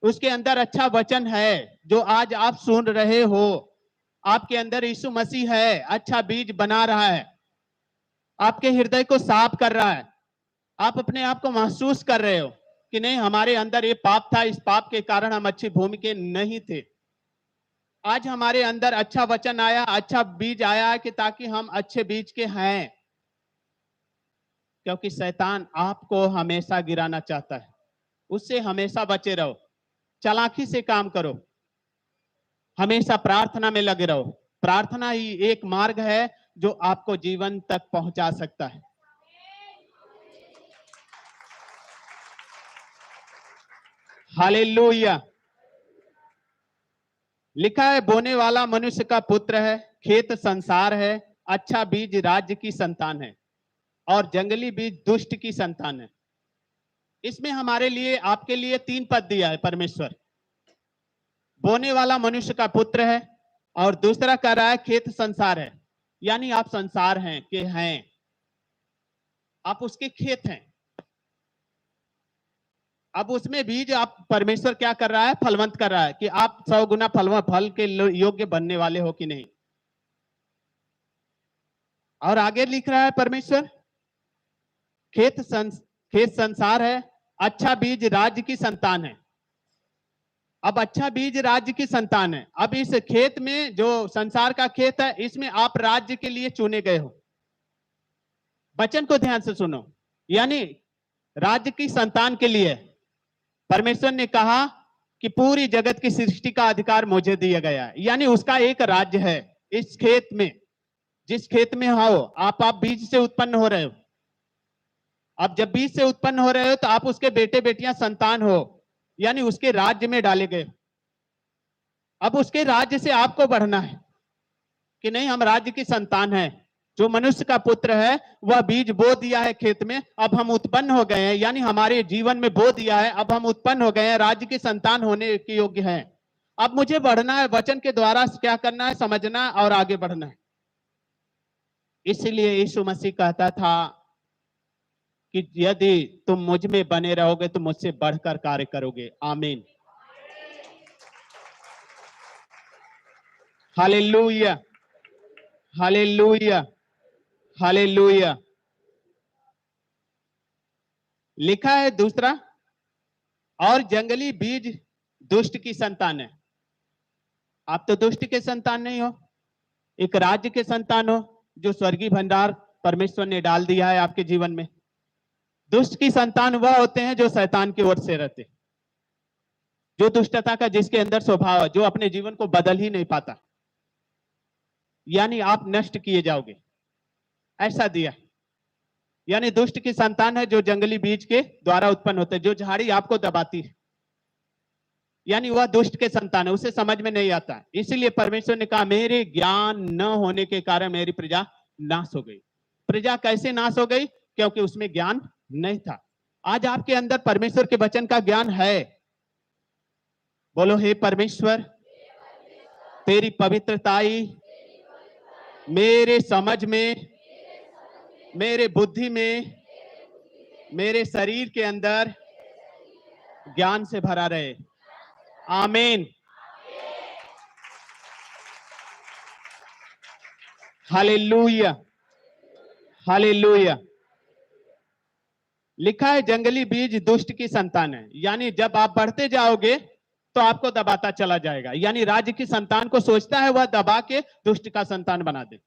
उसके अंदर अच्छा वचन है जो आज आप सुन रहे हो। आपके अंदर यीशु मसीह है, अच्छा बीज बना रहा है, आपके हृदय को साफ कर रहा है। आप अपने आप को महसूस कर रहे हो कि नहीं, हमारे अंदर ये पाप था, इस पाप के कारण हम अच्छी भूमि के नहीं थे। आज हमारे अंदर अच्छा वचन आया, अच्छा बीज आया कि ताकि हम अच्छे बीज के हैं। क्योंकि शैतान आपको हमेशा गिराना चाहता है, उससे हमेशा बचे रहो, चालाकी से काम करो। हमेशा प्रार्थना में लगे रहो। प्रार्थना ही एक मार्ग है जो आपको जीवन तक पहुंचा सकता है। हालेलुया। लिखा है बोने वाला मनुष्य का पुत्र है, खेत संसार है, अच्छा बीज राज्य की संतान है और जंगली बीज दुष्ट की संतान है। इसमें हमारे लिए आपके लिए 3 पद दिया है परमेश्वर। बोने वाला मनुष्य का पुत्र है और दूसरा कह रहा है खेत संसार है, यानी आप संसार हैं कि हैं, आप उसके खेत हैं। अब उसमें बीज आप परमेश्वर क्या कर रहा है, फलवंत कर रहा है कि आप 100 गुना फल के योग्य बनने वाले हो कि नहीं। और आगे लिख रहा है परमेश्वर खेत संसार है, अच्छा बीज राज्य की संतान है। अब अच्छा बीज राज्य की संतान है। अब इस खेत में जो संसार का खेत है, इसमें आप राज्य के लिए चुने गए हो। वचन को ध्यान से सुनो, यानी राज्य की संतान के लिए परमेश्वर ने कहा कि पूरी जगत की सृष्टि का अधिकार मुझे दिया गया है, यानी उसका एक राज्य है। इस खेत में, जिस खेत में हो आप बीज से उत्पन्न हो रहे हो। अब जब बीज से उत्पन्न हो रहे हो तो आप उसके बेटे बेटियां संतान हो, यानी उसके राज्य में डाले गए। अब उसके राज्य से आपको बढ़ना है कि नहीं, हम राज्य की संतान हैं। जो मनुष्य का पुत्र है वह बीज बो दिया है खेत में, अब हम उत्पन्न हो गए हैं, यानी हमारे जीवन में बो दिया है, अब हम उत्पन्न हो गए हैं, राज्य की संतान होने के योग्य हैं। अब मुझे बढ़ना है, वचन के द्वारा क्या करना है, समझना और आगे बढ़ना है। इसलिए यीशु मसीह कहता था कि यदि तुम मुझ में बने रहोगे तो मुझसे बढ़कर कार्य करोगे। आमीन। Hallelujah, hallelujah, hallelujah. लिखा है दूसरा, और जंगली बीज दुष्ट की संतान है। आप तो दुष्ट के संतान नहीं हो, एक राज्य के संतान हो जो स्वर्गीय भंडार परमेश्वर ने डाल दिया है आपके जीवन में। दुष्ट की संतान वह होते हैं जो शैतान की ओर से रहते, जो दुष्टता का जिसके अंदर स्वभाव है, जो अपने जीवन को बदल ही नहीं पाता, यानी आप नष्ट किए जाओगे, ऐसा दिया। यानी दुष्ट की संतान है जो जंगली बीज के द्वारा उत्पन्न होते हैं, जो झाड़ी आपको दबाती है, यानी वह दुष्ट के संतान है, उसे समझ में नहीं आता। इसीलिए परमेश्वर ने कहा मेरे ज्ञान न होने के कारण मेरी प्रजा नाश हो गई। प्रजा कैसे नाश हो गई? क्योंकि उसमें ज्ञान नहीं था। आज आपके अंदर परमेश्वर के वचन का ज्ञान है। बोलो हे परमेश्वर, तेरी पवित्रताई मेरे समझ में, मेरे बुद्धि में, मेरे शरीर के अंदर ज्ञान से भरा रहे। आमीन। Hallelujah, hallelujah. लिखा है जंगली बीज दुष्ट की संतान है, यानी जब आप बढ़ते जाओगे तो आपको दबाता चला जाएगा। यानी राज्य की संतान को सोचता है वह दबा के दुष्ट का संतान बना दे।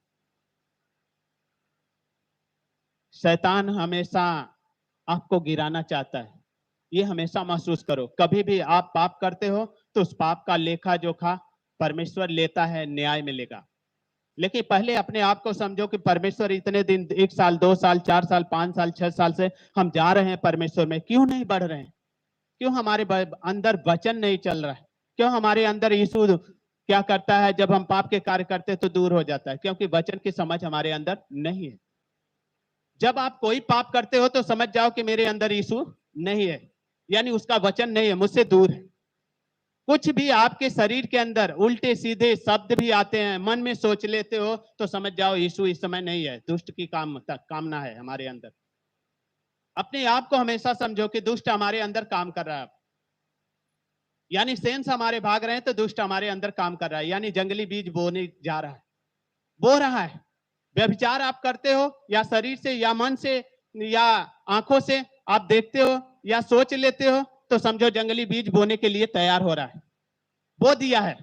शैतान हमेशा आपको गिराना चाहता है, ये हमेशा महसूस करो। कभी भी आप पाप करते हो तो उस पाप का लेखा जोखा परमेश्वर लेता है, न्याय मिलेगा। लेकिन पहले अपने आप को समझो कि परमेश्वर इतने दिन, 1 साल, 2 साल, 4 साल, 5 साल, 6 साल से हम जा रहे हैं परमेश्वर में, क्यों नहीं बढ़ रहे हैं? क्यों हमारे अंदर वचन नहीं चल रहा है? क्यों हमारे अंदर यीशु क्या करता है, जब हम पाप के कार्य करते हैं तो दूर हो जाता है? क्योंकि वचन की समझ हमारे अंदर नहीं है। जब आप कोई पाप करते हो तो समझ जाओ कि मेरे अंदर यीशु नहीं है, यानी उसका वचन नहीं है, मुझसे दूर है। कुछ भी आपके शरीर के अंदर उल्टे सीधे शब्द भी आते हैं, मन में सोच लेते हो तो समझ जाओ यीशु इस समय नहीं है, दुष्ट की कामना है हमारे अंदर। अपने आप को हमेशा समझो कि दुष्ट हमारे अंदर काम कर रहा है, यानी सेंस हमारे भाग रहे हैं तो दुष्ट हमारे अंदर काम कर रहा है, यानी जंगली बीज बोने जा रहा है, बो रहा है। व्यभिचार आप करते हो या शरीर से या मन से या आंखों से आप देखते हो या सोच लेते हो तो समझो जंगली बीज बोने के लिए तैयार हो रहा है, बो दिया है।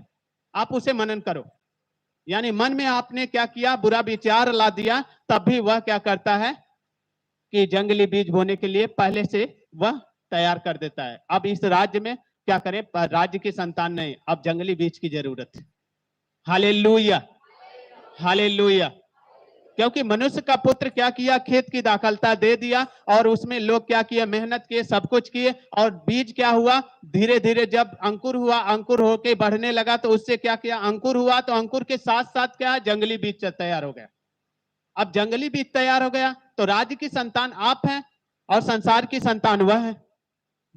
आप उसे मनन करो, यानी मन में आपने क्या किया, बुरा विचार ला दिया, तब भी वह क्या करता है कि जंगली बीज बोने के लिए पहले से वह तैयार कर देता है। अब इस राज्य में क्या करें, राज्य की संतान नहीं, अब जंगली बीज की जरूरत है। Hallelujah, hallelujah. क्योंकि मनुष्य का पुत्र क्या किया, खेत की दाखलता दे दिया और उसमें लोग क्या किया, मेहनत किए, सब कुछ किए, और बीज क्या हुआ, धीरे धीरे जब अंकुर हुआ, अंकुर होके बढ़ने लगा, तो उससे क्या किया, अंकुर हुआ, तो अंकुर के साथ साथ क्या, जंगली बीज तैयार हो गया। अब जंगली बीज तैयार हो गया तो राज्य की संतान आप हैं और संसार की संतान वह है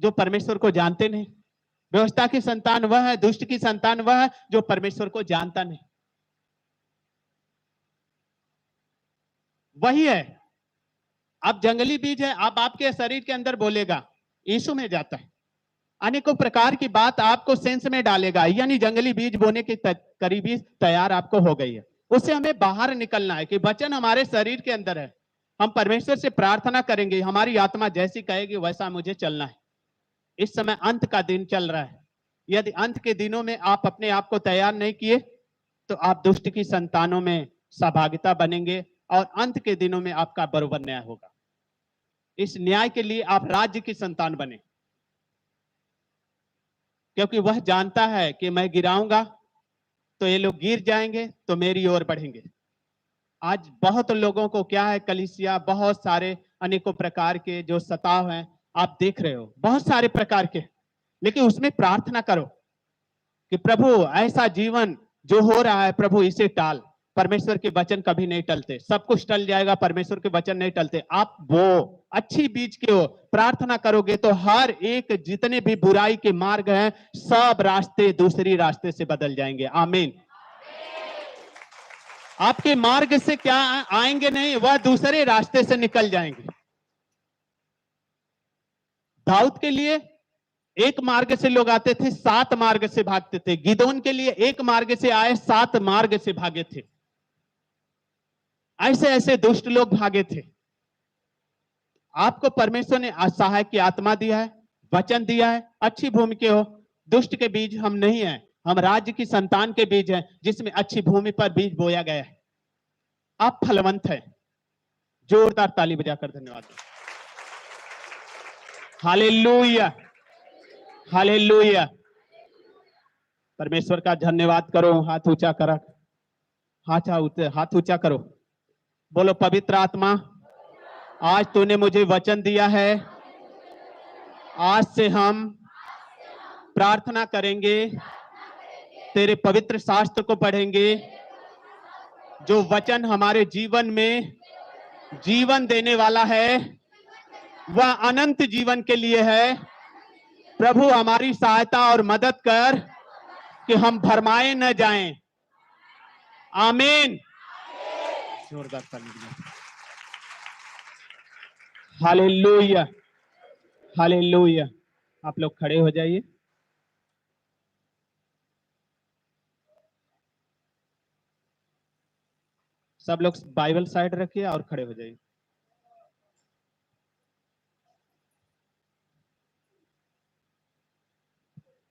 जो परमेश्वर को जानते नहीं। व्यवस्था की संतान वह है, दुष्ट की संतान वह है जो परमेश्वर को जानता नहीं। वही है। अब जंगली बीज है, अब आपके शरीर के अंदर बोलेगा, यीशु में जाता है, अनेकों प्रकार की बात आपको सेंस में डालेगा, यानी जंगली बीज बोने के करीबी तैयार आपको हो गई है। उससे हमें बाहर निकलना है कि वचन हमारे शरीर के अंदर है। हम परमेश्वर से प्रार्थना करेंगे, हमारी आत्मा जैसी कहेगी वैसा मुझे चलना है। इस समय अंत का दिन चल रहा है। यदि अंत के दिनों में आप अपने आप को तैयार नहीं किए तो आप दुष्ट की संतानों में सहभागिता बनेंगे और अंत के दिनों में आपका बरोबर न्याय होगा। इस न्याय के लिए आप राज्य की संतान बने, क्योंकि वह जानता है कि मैं गिराऊंगा तो ये लोग गिर जाएंगे तो मेरी ओर बढ़ेंगे। आज बहुत लोगों को क्या है, कलीसिया बहुत सारे अनेकों प्रकार के जो सताव हैं आप देख रहे हो, बहुत सारे प्रकार के, लेकिन उसमें प्रार्थना करो कि प्रभु ऐसा जीवन जो हो रहा है प्रभु इसे टाल। परमेश्वर के वचन कभी नहीं टलते, सब कुछ टल जाएगा, परमेश्वर के वचन नहीं टलते। आप वो अच्छी बीज के हो, प्रार्थना करोगे तो हर एक जितने भी बुराई के मार्ग हैं सब रास्ते दूसरी रास्ते से बदल जाएंगे। आमीन। आपके मार्ग से क्या आएंगे नहीं, वह दूसरे रास्ते से निकल जाएंगे। दाऊद के लिए एक मार्ग से लोग आते थे, 7 मार्ग से भागते थे। गिदोन के लिए एक मार्ग से आए, 7 मार्ग से भागे थे। ऐसे ऐसे दुष्ट लोग भागे थे। आपको परमेश्वर ने सहायक की आत्मा दिया है, वचन दिया है, अच्छी भूमि के हो। दुष्ट के बीज हम नहीं हैं, हम राज्य की संतान के बीज हैं जिसमें अच्छी भूमि पर बीज बोया गया है। आप फलवंत हैं। जोरदार ताली बजाकर धन्यवाद। Hallelujah, hallelujah. परमेश्वर का धन्यवाद करो। हाथ ऊंचा करा, हाथ ऊंचा करो, बोलो पवित्र आत्मा, आज तूने मुझे वचन दिया है, आज से हम प्रार्थना करेंगे, तेरे पवित्र शास्त्र को पढ़ेंगे, जो वचन हमारे जीवन में जीवन देने वाला है, वह अनंत जीवन के लिए है। प्रभु हमारी सहायता और मदद कर कि हम भरमाए न जाएं। आमीन। जोरदार ताली। Hallelujah, hallelujah. आप लोग खड़े हो जाइए। सब लोग बाइबल साइड रखिए और खड़े हो जाइए।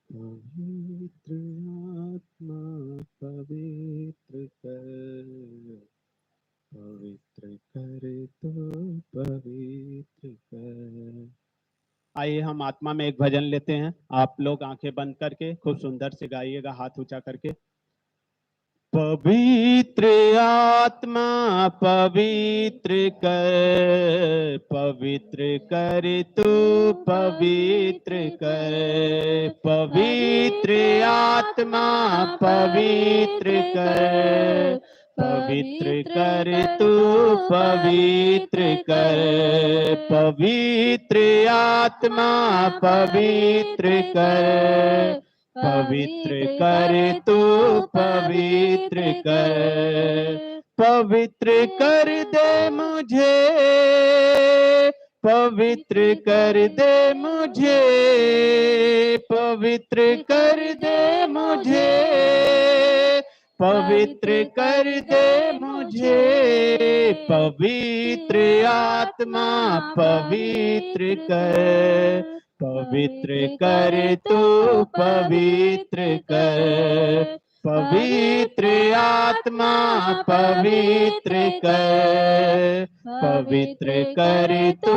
पवित्र आत्मा पवित्र कर, पवित्र कर तो पवित्र कर। आइए हम आत्मा में एक भजन लेते हैं। आप लोग आंखें बंद करके खूब सुंदर से गाइएगा, हाथ ऊंचा करके। पवित्र आत्मा पवित्र कर, पवित्र कर तू पवित्र कर। पवित्र आत्मा पवित्र कर, पवित्र कर तू पवित्र कर। पवित्र आत्मा पवित्र कर, पवित्र कर तू पवित्र कर। पवित्र कर दे मुझे, पवित्र कर दे मुझे, पवित्र कर दे मुझे, पवित्र कर दे मुझे। पवित्र आत्मा पवित्र कर, पवित्र कर तू पवित्र कर। पवित्र आत्मा पवित्र कर, पवित्र कर तू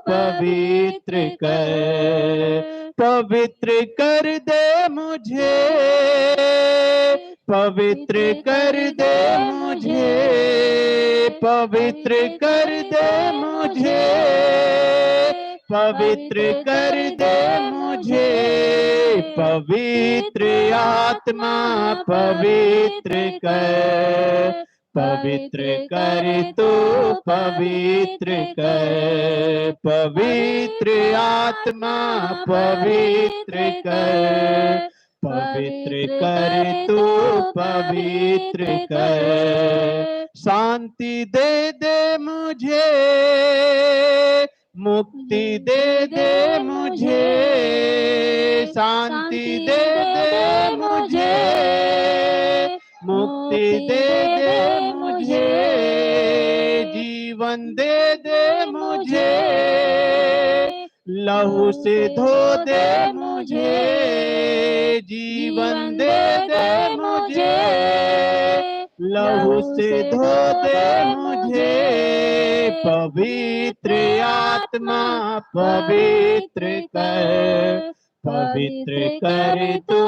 पवित्र कर। पवित्र कर दे मुझे, पवित्र कर दे मुझे, पवित्र कर दे मुझे, पवित्र कर दे मुझे, पवित्र आत्मा पवित्र कर, पवित्र कर तू पवित्र कर, पवित्र आत्मा पवित्र कर, पवित्र कर तू पवित्र कर, शांति दे दे मुझे, मुक्ति दे दे मुझे, शांति दे दे मुझे, मुक्ति दे दे मुझे, जीवन दे दे मुझे, लहू से धो दे मुझे, जीवन दे दे मुझे, लहू से धो दे मुझे, पवित्र आत्मा पवित्र कर, पवित्र कर तू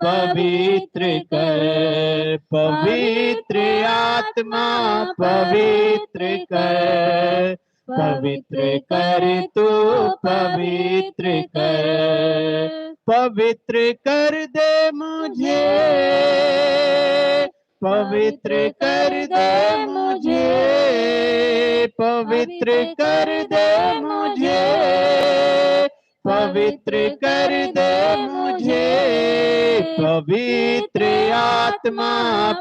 पवित्र कर, पवित्र आत्मा पवित्र कर, पवित्र कर तू पवित्र कर, पवित्र कर दे मुझे, पवित्र कर दे मुझे, पवित्र कर दे मुझे, पवित्र कर दे मुझे, पवित्र आत्मा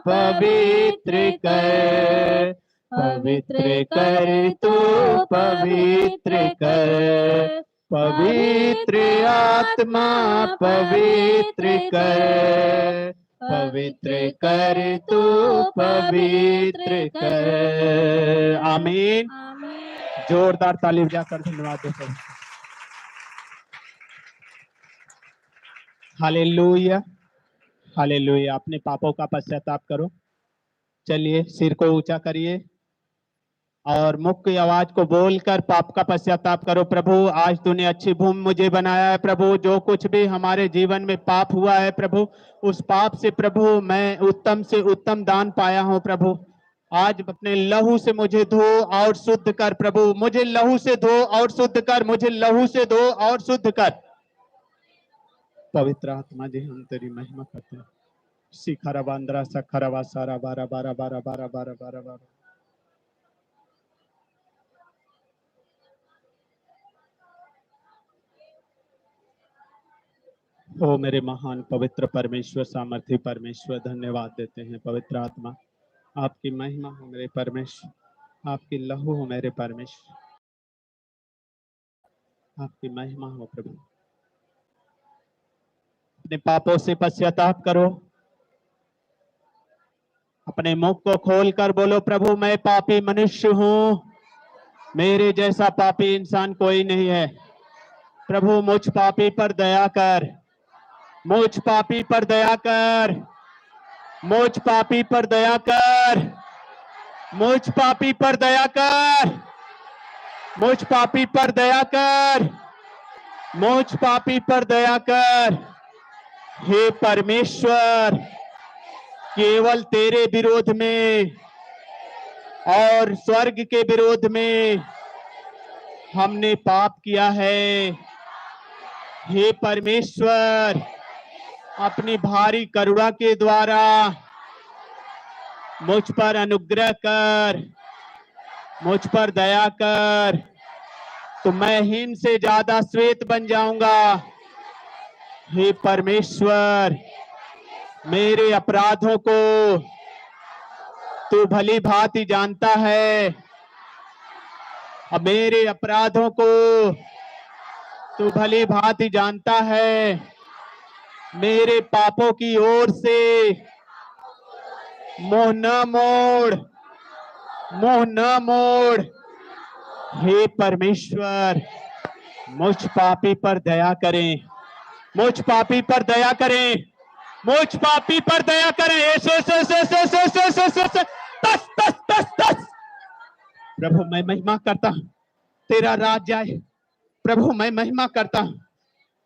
पवित्र कर, पवित्र कर तू पवित्र कर, पवित्र आत्मा पवित्र कर, पवित्र कर तू पवित्र कर। आमीन। जोरदार ताली बजाकर धन्यवाद देते हैं। Hallelujah, hallelujah. अपने पापों का पश्चाताप करो। चलिए सिर को ऊंचा करिए और मुख्य आवाज को बोलकर पाप का पश्चाताप करो। प्रभु आज तूने अच्छी भूमि मुझे बनाया है प्रभु, जो कुछ भी हमारे जीवन में पाप हुआ है प्रभु, उस पाप से प्रभु मैं उत्तम से उत्तम दान पाया हूं प्रभु। आज अपने लहू से मुझे धो और शुद्ध कर प्रभु, मुझे लहू से धो और शुद्ध कर, मुझे लहू से धो और शुद्ध कर। पवित्र आत्मा जी हम तेरी महिमा करते हैं। शिखरा बांद्रा सखरा सारा बारा बारा बारा बारा बारा बारा बारा। ओ मेरे महान पवित्र परमेश्वर, सामर्थी परमेश्वर, धन्यवाद देते हैं पवित्र आत्मा। आपकी महिमा हो मेरे परमेश्वर, आपकी लहू हो मेरे परमेश्वर, आपकी महिमा हो प्रभु। अपने पापों से पश्चाताप करो, अपने मुख को खोलकर बोलो प्रभु मैं पापी मनुष्य हूं, मेरे जैसा पापी इंसान कोई नहीं है। प्रभु मुझ पापी पर दया कर, मुझ पापी पर दया कर, मुझ पापी पर दया कर, मुझ पापी पर दया कर, मुझ पापी पर दया कर, मुझ पापी पर दया कर। हे परमेश्वर, केवल तेरे विरोध में और स्वर्ग के विरोध में हमने पाप किया है। हे परमेश्वर, अपनी भारी करुणा के द्वारा मुझ पर अनुग्रह कर, मुझ पर दया कर, तो मैं हिम से ज्यादा श्वेत बन जाऊंगा। हे परमेश्वर, मेरे अपराधों को तू भली भांति जानता है, अब मेरे अपराधों को तू भली भांति जानता है। मेरे पापों की ओर से मुंह न मोड़, मुंह न मोड़। हे परमेश्वर, मुझ पापी पर दया करें, मुझ पापी पर दया करें, मुझ पापी पर दया करें। प्रभु मैं महिमा करता हूं, तेरा राज्य आए प्रभु, मैं महिमा करता हूं।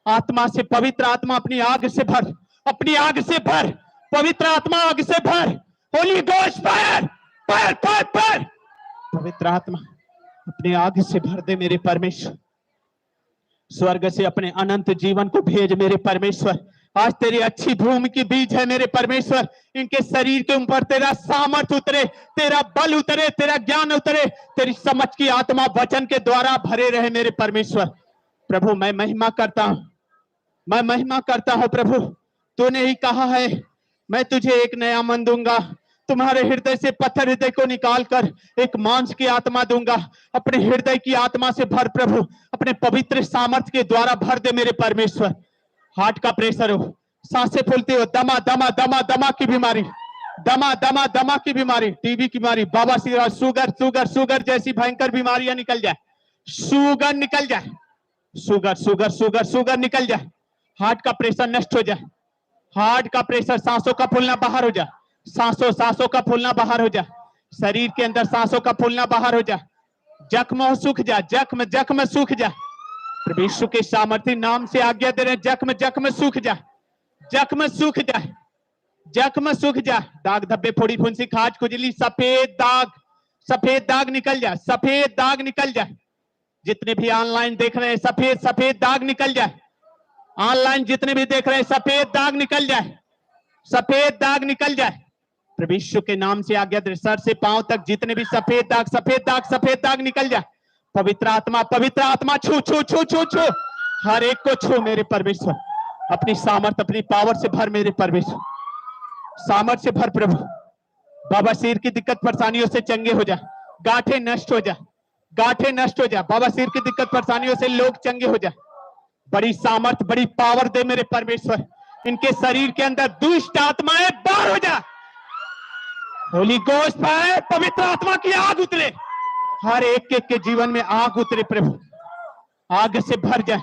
आत्मा से, पवित्र आत्मा अपनी आग से भर, अपनी आग से भर, पवित्र आत्मा आग से भर, होली गोश्त फायर, फायर फायर फायर। पवित्र आत्मा अपने आग से भर दे मेरे परमेश्वर, स्वर्ग से अपने अनंत जीवन को भेज मेरे परमेश्वर। आज तेरी अच्छी भूमि की बीज है मेरे परमेश्वर, इनके शरीर के ऊपर तेरा सामर्थ उतरे, तेरा बल उतरे, तेरा ज्ञान उतरे, तेरी समझ की आत्मा वचन के द्वारा भरे रहे मेरे परमेश्वर। प्रभु मैं महिमा करता हूं, मैं महिमा करता हूं प्रभु। तूने ही कहा है मैं तुझे एक नया मन दूंगा, तुम्हारे हृदय से पत्थर हृदय को निकाल कर एक मांस की आत्मा दूंगा। अपने हृदय की आत्मा से भर प्रभु, अपने पवित्र सामर्थ्य के द्वारा भर दे मेरे परमेश्वर। हार्ट का प्रेशर हो, सांसें फूलती हो, दमा दमा दमा दमा की बीमारी, दमा दमा दमा की बीमारी, टीबी की बीमारी, बाबा सिरा, शुगर शुगर शुगर जैसी भयंकर बीमारियां निकल जाए, शुगर निकल जाए, शुगर शुगर शुगर शुगर निकल जाए, हार्ट का प्रेशर नष्ट हो जाए, हार्ट का प्रेशर, सांसों का फूलना बाहर हो जाए, सांसों का फूलना बाहर हो जाए, शरीर के अंदर सांसों का फूलना बाहर हो जाए, जख्म सूख जाए, जख्म जख्म सूख जाए। प्रभु यीशु के सामर्थ्य नाम से आज्ञा दे रहे, जख्म जख्म सूख जाए, जख्म सूख जाए, जख्म सूख जाए। दाग धब्बे फोड़ी फुंसी खाज खुजली सफेद दाग निकल जाए, सफेद दाग निकल जाए। जितने भी ऑनलाइन देख रहे हैं सफेद सफेद दाग निकल जाए, ऑनलाइन जितने भी देख रहे हैं सफेद दाग निकल जाए, सफेद दाग निकल जाए। प्रभु यीशु के नाम से आज्ञा दे, सर से पांव तक जितने भी सफेद दाग सफेद दाग सफेद दाग निकल जाए। पवित्र आत्मा छू छू छू छू छू, हर एक को छू मेरे परमेश्वर। अपनी सामर्थ अपनी पावर से भर मेरे परमेश्वर, सामर्थ से भर प्रभु। बाबा सिर की दिक्कत परेशानियों से चंगे हो जा, गांठें नष्ट हो जा, गांठें नष्ट हो जा। बाबा सिर की दिक्कत परेशानियों से लोग चंगे हो जा। बड़ी सामर्थ बड़ी पावर दे मेरे परमेश्वर, इनके शरीर के अंदर दुष्ट आत्माएं बाहर हो जा। होली गोश्त फायर, पवित्र आत्मा की आग उतरे, हर एक के जीवन में आग उतरे प्रभु, आग से भर जाए।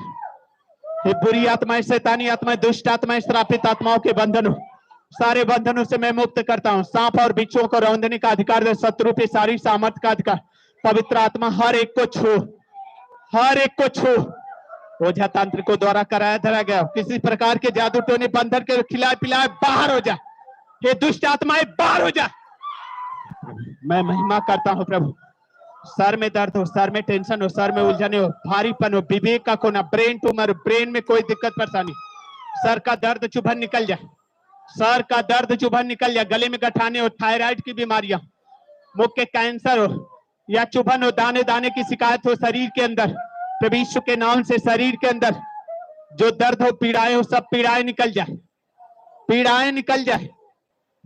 ये बुरी आत्माएं, शैतानी आत्माएं, दुष्ट आत्माएं, श्रापित आत्माओं के बंधनों, सारे बंधनों से मैं मुक्त करता हूं। सांप और बिच्छुओं को रौंदने का अधिकार दे, शत्रु पे सारी सामर्थ्य का अधिकार। पवित्र आत्मा हर एक को छू, हर एक को छू। ओझा तांत्रिकों द्वारा कराया धरा गया किसी प्रकार के जादू टोने बंधन के खिलाए पिलाए बाहर हो जा, ये दुष्ट आत्माएं बाहर हो जा। मैं महिमा करता हूं प्रभु। सर में दर्द हो, सर में टेंशन हो, सर में उलझने हो, भारीपन हो, विवेक का खोना, ब्रेन ट्यूमर, ब्रेन में कोई दिक्कत परेशानी, सर का दर्द चुभन निकल जाए, सर का दर्द चुभन निकल जाए। गले में गठाने हो, थायराइड की बीमारियां, मुख के कैंसर हो या चुभन हो, दाने दाने की शिकायत हो शरीर के अंदर, प्रभु यीशु के नाम से शरीर के अंदर जो दर्द हो, पीड़ाएं हो, सब पीड़ाएं निकल जाए, पीड़ाएं निकल जाए।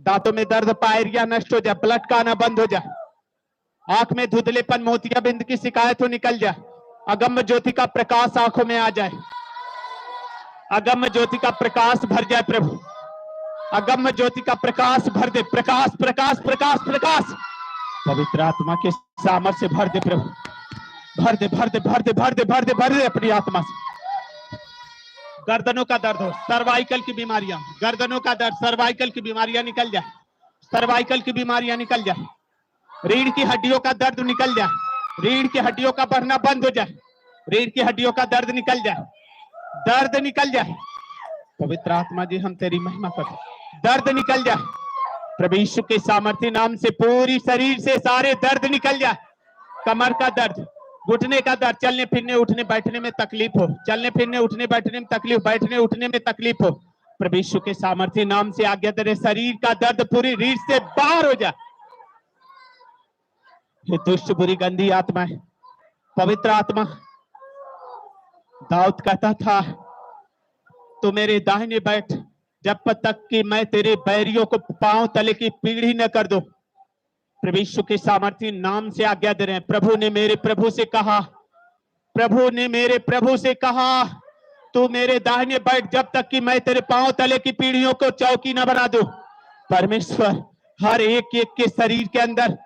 दांतों में दर्द, पायरिया नष्ट हो जाए, ब्लड का आना बंद हो जाए। आंख में धुंधलेपन, मोतियाबिंद की शिकायत हो निकल जाए। अगम्य ज्योति का प्रकाश आंखों में आ जाए, अगम्य ज्योति का प्रकाश भर जाए प्रभु, अगम्य ज्योति का प्रकाश भर दे, प्रकाश प्रकाश प्रकाश प्रकाश। पवित्र आत्मा के सामर्थ्य से भर दे प्रभु, भर दे भर दे भर दे भर दे भर दे भर दे अपनी आत्मा से। गर्दनों का दर्द हो, सर्वाइकल की बीमारियां, गर्दनों का दर्द, सर्वाइकल की बीमारियां निकल जाए, सर्वाइकल की बीमारियां निकल जाए। रीढ़ की हड्डियों का दर्द निकल जाए, रीढ़ की हड्डियों का बढ़ना बंद हो जाए, रीढ़ की हड्डियों का दर्द निकल जाए, दर्द निकल जाए। पवित्र आत्मा जी हम तेरी महिमा करते, दर्द निकल जाए प्रभु यीशु के सामर्थ्य नाम से। पूरी शरीर से सारे दर्द निकल जाए, कमर का दर्द, घुटने का दर्द, चलने फिरने उठने बैठने में तकलीफ हो, चलने फिरने उठने बैठने में तकलीफ, बैठने उठने में तकलीफ हो, प्रभु यीशु के सामर्थ्य नाम से आज्ञा दे रहे, शरीर का दर्द पूरी रीढ़ से बाहर हो जाए। ये दुष्ट बुरी गंदी आत्मा है, पवित्र आत्मा। दाऊद कहता था तू मेरे दाहिने बैठ जब तक कि मैं तेरे बैरियों को पांव तले की पीढ़ी न कर दो। प्रभु यीशु के सामर्थ्य नाम से आज्ञा दे रहे हैं। प्रभु ने मेरे प्रभु से कहा, प्रभु ने मेरे प्रभु से कहा तू मेरे दाहिने बैठ जब तक कि मैं तेरे पांव तले की पीढ़ियों को चौकी न बना दूं। परमेश्वर हर एक एक के शरीर के अंदर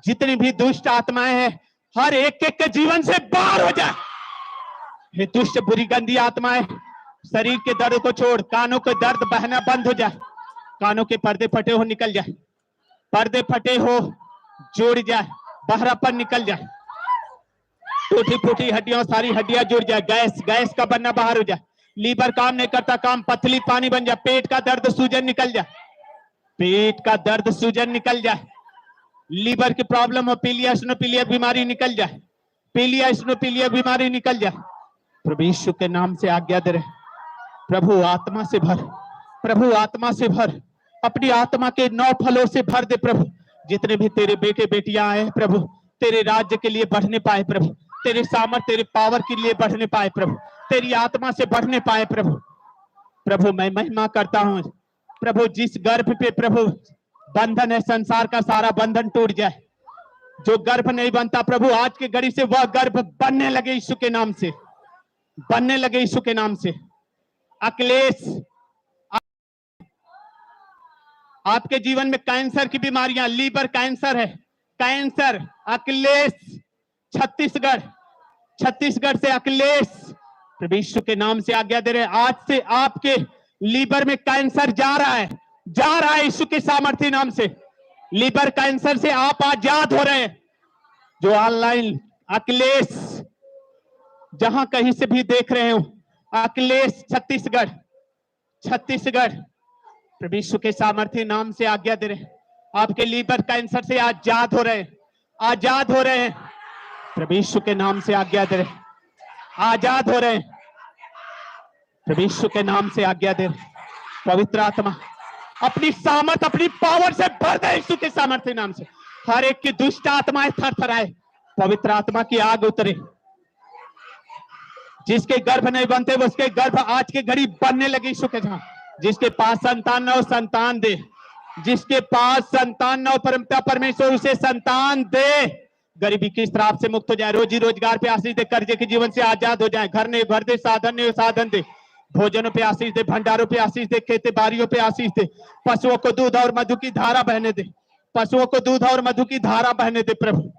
जितनी भी दुष्ट आत्माएं हैं, हर एक एक के जीवन से बाहर हो जाए। ये दुष्ट बुरी गंदी आत्माएं शरीर के दर्द को छोड़, कानों के दर्द बहना बंद हो जाए, कानों के पर्दे फटे हो निकल जाए, पर्दे फटे हो जुड़ जाए, बहरापन निकल जाए, टूटी फूटी हड्डियों सारी हड्डियां जुड़ जाए, गैस गैस का बनना बाहर हो जाए, लीवर काम नहीं करता काम पथली पानी बन जाए, पेट का दर्द सूजन निकल जाए, पेट का दर्द सूजन निकल जाए, लीवर की प्रॉब्लम हो, पीलिया स्नोपीलिया बीमारी निकल जाए, पीलिया स्नोपीलिया बीमारी निकल जाए। प्रभु यीशु के नाम से आज्ञा दे रहे, प्रभु आत्मा से भर, प्रभु आत्मा से भर, अपनी आत्मा के 9 फलों से भर दे प्रभु। जितने भी तेरे बेटे बेटियां आए प्रभु, तेरे राज्य के लिए बढ़ने पाए प्रभु, तेरे सामर्थ तेरे पावर के लिए बढ़ने पाए प्रभु, तेरी आत्मा से बढ़ने पाए प्रभु। प्रभु मैं महिमा करता हूं प्रभु, जिस गर्भ पे प्रभु बंधन है, संसार का सारा बंधन टूट जाए। जो गर्भ नहीं बनता प्रभु, आज के घड़ी से वह गर्भ बनने लगे यीशु के नाम से, बनने लगे यीशु के नाम से। अखिलेश, आपके जीवन में कैंसर की बीमारियां, लीवर कैंसर है, कैंसर, अखिलेश छत्तीसगढ़ से अखिलेश, प्रभु यीशु के नाम से आज्ञा दे रहे, आज से आपके लीवर में कैंसर जा रहा है, जा रहा है यीशु के सामर्थ्य नाम से। लीवर कैंसर से आप आजाद हो रहे हैं। जो ऑनलाइन अखिलेश जहां कहीं से भी देख रहे हो, अखिलेश छत्तीसगढ़, प्रभु यीशु के सामर्थ्य नाम से आज्ञा दे रहे, आपके लीवर कैंसर से आजाद हो रहे हैं, आजाद हो रहे हैं। प्रभु यीशु के नाम से आज्ञा दे रहे, आजाद हो रहे हैं। प्रभु यीशु के नाम से आज्ञा दे रहे, पवित्र आत्मा अपनी सामर्थ, अपनी पावर से भर दे यीशु के सामर्थ्य नाम से। हर एक की दुष्ट आत्माएं थरथराए, पवित्र आत्मा की आग उतरे। जिसके गर्भ नहीं बनते वो उसके गर्भ आज के घड़ी बनने लगे यीशु के नाम। जिसके पास संतान न हो, संतान दे। जिसके पास संतान न हो, परमपिता परमेश्वर उसे संतान दे। गरीबी की श्राप से मुक्त हो जाए, रोजी रोजगार पे आशीष दे, कर्जे के जीवन से आजाद हो जाए। घर नहीं घर दे, साधन नहीं साधन दे, भोजनों पे आशीष दे, भंडारों पे आशीष दे, खेती बाड़ियों पे आशीष दे। पशुओं को दूध और मधु की धारा बहने दे, पशुओं को दूध और मधु की धारा बहने दे। प्रभु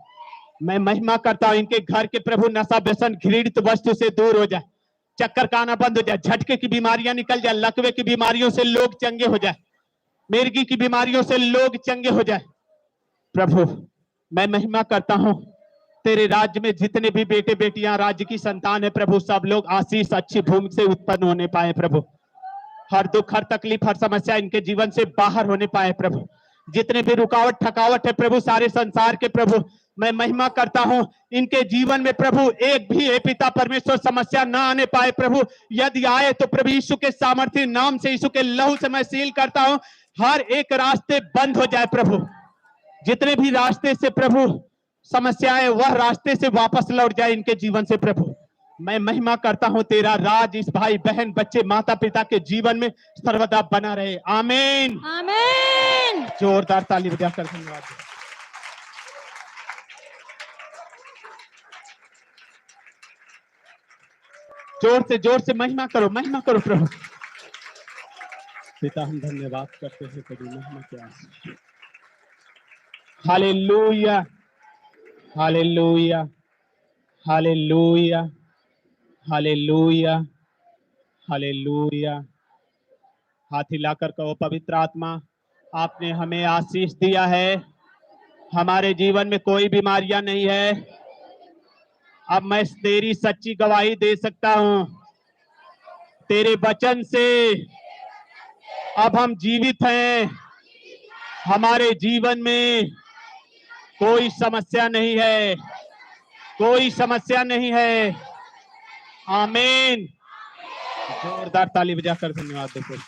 मैं महिमा करता हूं, इनके घर के प्रभु नशा व्यसन घृणित वस्तु से दूर हो जाए, चक्कर का आना बंद हो जाए, झटके की बीमारियां निकल जाए, लकवे की बीमारियों से लोग चंगे हो जाए, मिर्गी की बीमारियों से लोग चंगे हो जाए। प्रभु मैं महिमा करता हूं, तेरे राज्य में जितने भी बेटे बेटियां राज्य की संतान है प्रभु, सब लोग आशीष अच्छी भूमि से उत्पन्न होने पाए प्रभु। हर दुख, हर तकलीफ, हर समस्या इनके जीवन से बाहर होने पाए प्रभु। जितने भी रुकावट थकावट है प्रभु सारे संसार के प्रभु, मैं महिमा करता हूं, इनके जीवन में प्रभु एक भी हे पिता परमेश्वर समस्या ना आने पाए प्रभु। यदि आए तो प्रभु यीशु के सामर्थ्य नाम से, यीशु के लहू से मैं सील करता हूं, हर एक रास्ते बंद हो जाए प्रभु। जितने भी रास्ते से प्रभु समस्याएं, वह रास्ते से वापस लौट जाए इनके जीवन से प्रभु। मैं महिमा करता हूं, तेरा राज इस भाई बहन बच्चे माता पिता के जीवन में सर्वदा बना रहे। आमीन आमीन। जोरदार ताली बजाकर धन्यवाद। जोर से महिमा करो प्रभु। पिता हम धन्यवाद करते हैं तेरी महिमा के आशीष। Hallelujah hallelujah hallelujah hallelujah hallelujah. हाथ हिलाकर कहो, पवित्र आत्मा आपने हमें आशीष दिया है, हमारे जीवन में कोई बीमारियां नहीं है। अब मैं तेरी सच्ची गवाही दे सकता हूं, तेरे वचन से अब हम जीवित हैं, हमारे जीवन में कोई समस्या नहीं है, कोई समस्या नहीं है। आमीन। जोरदार ताली बजाकर धन्यवाद देते हैं।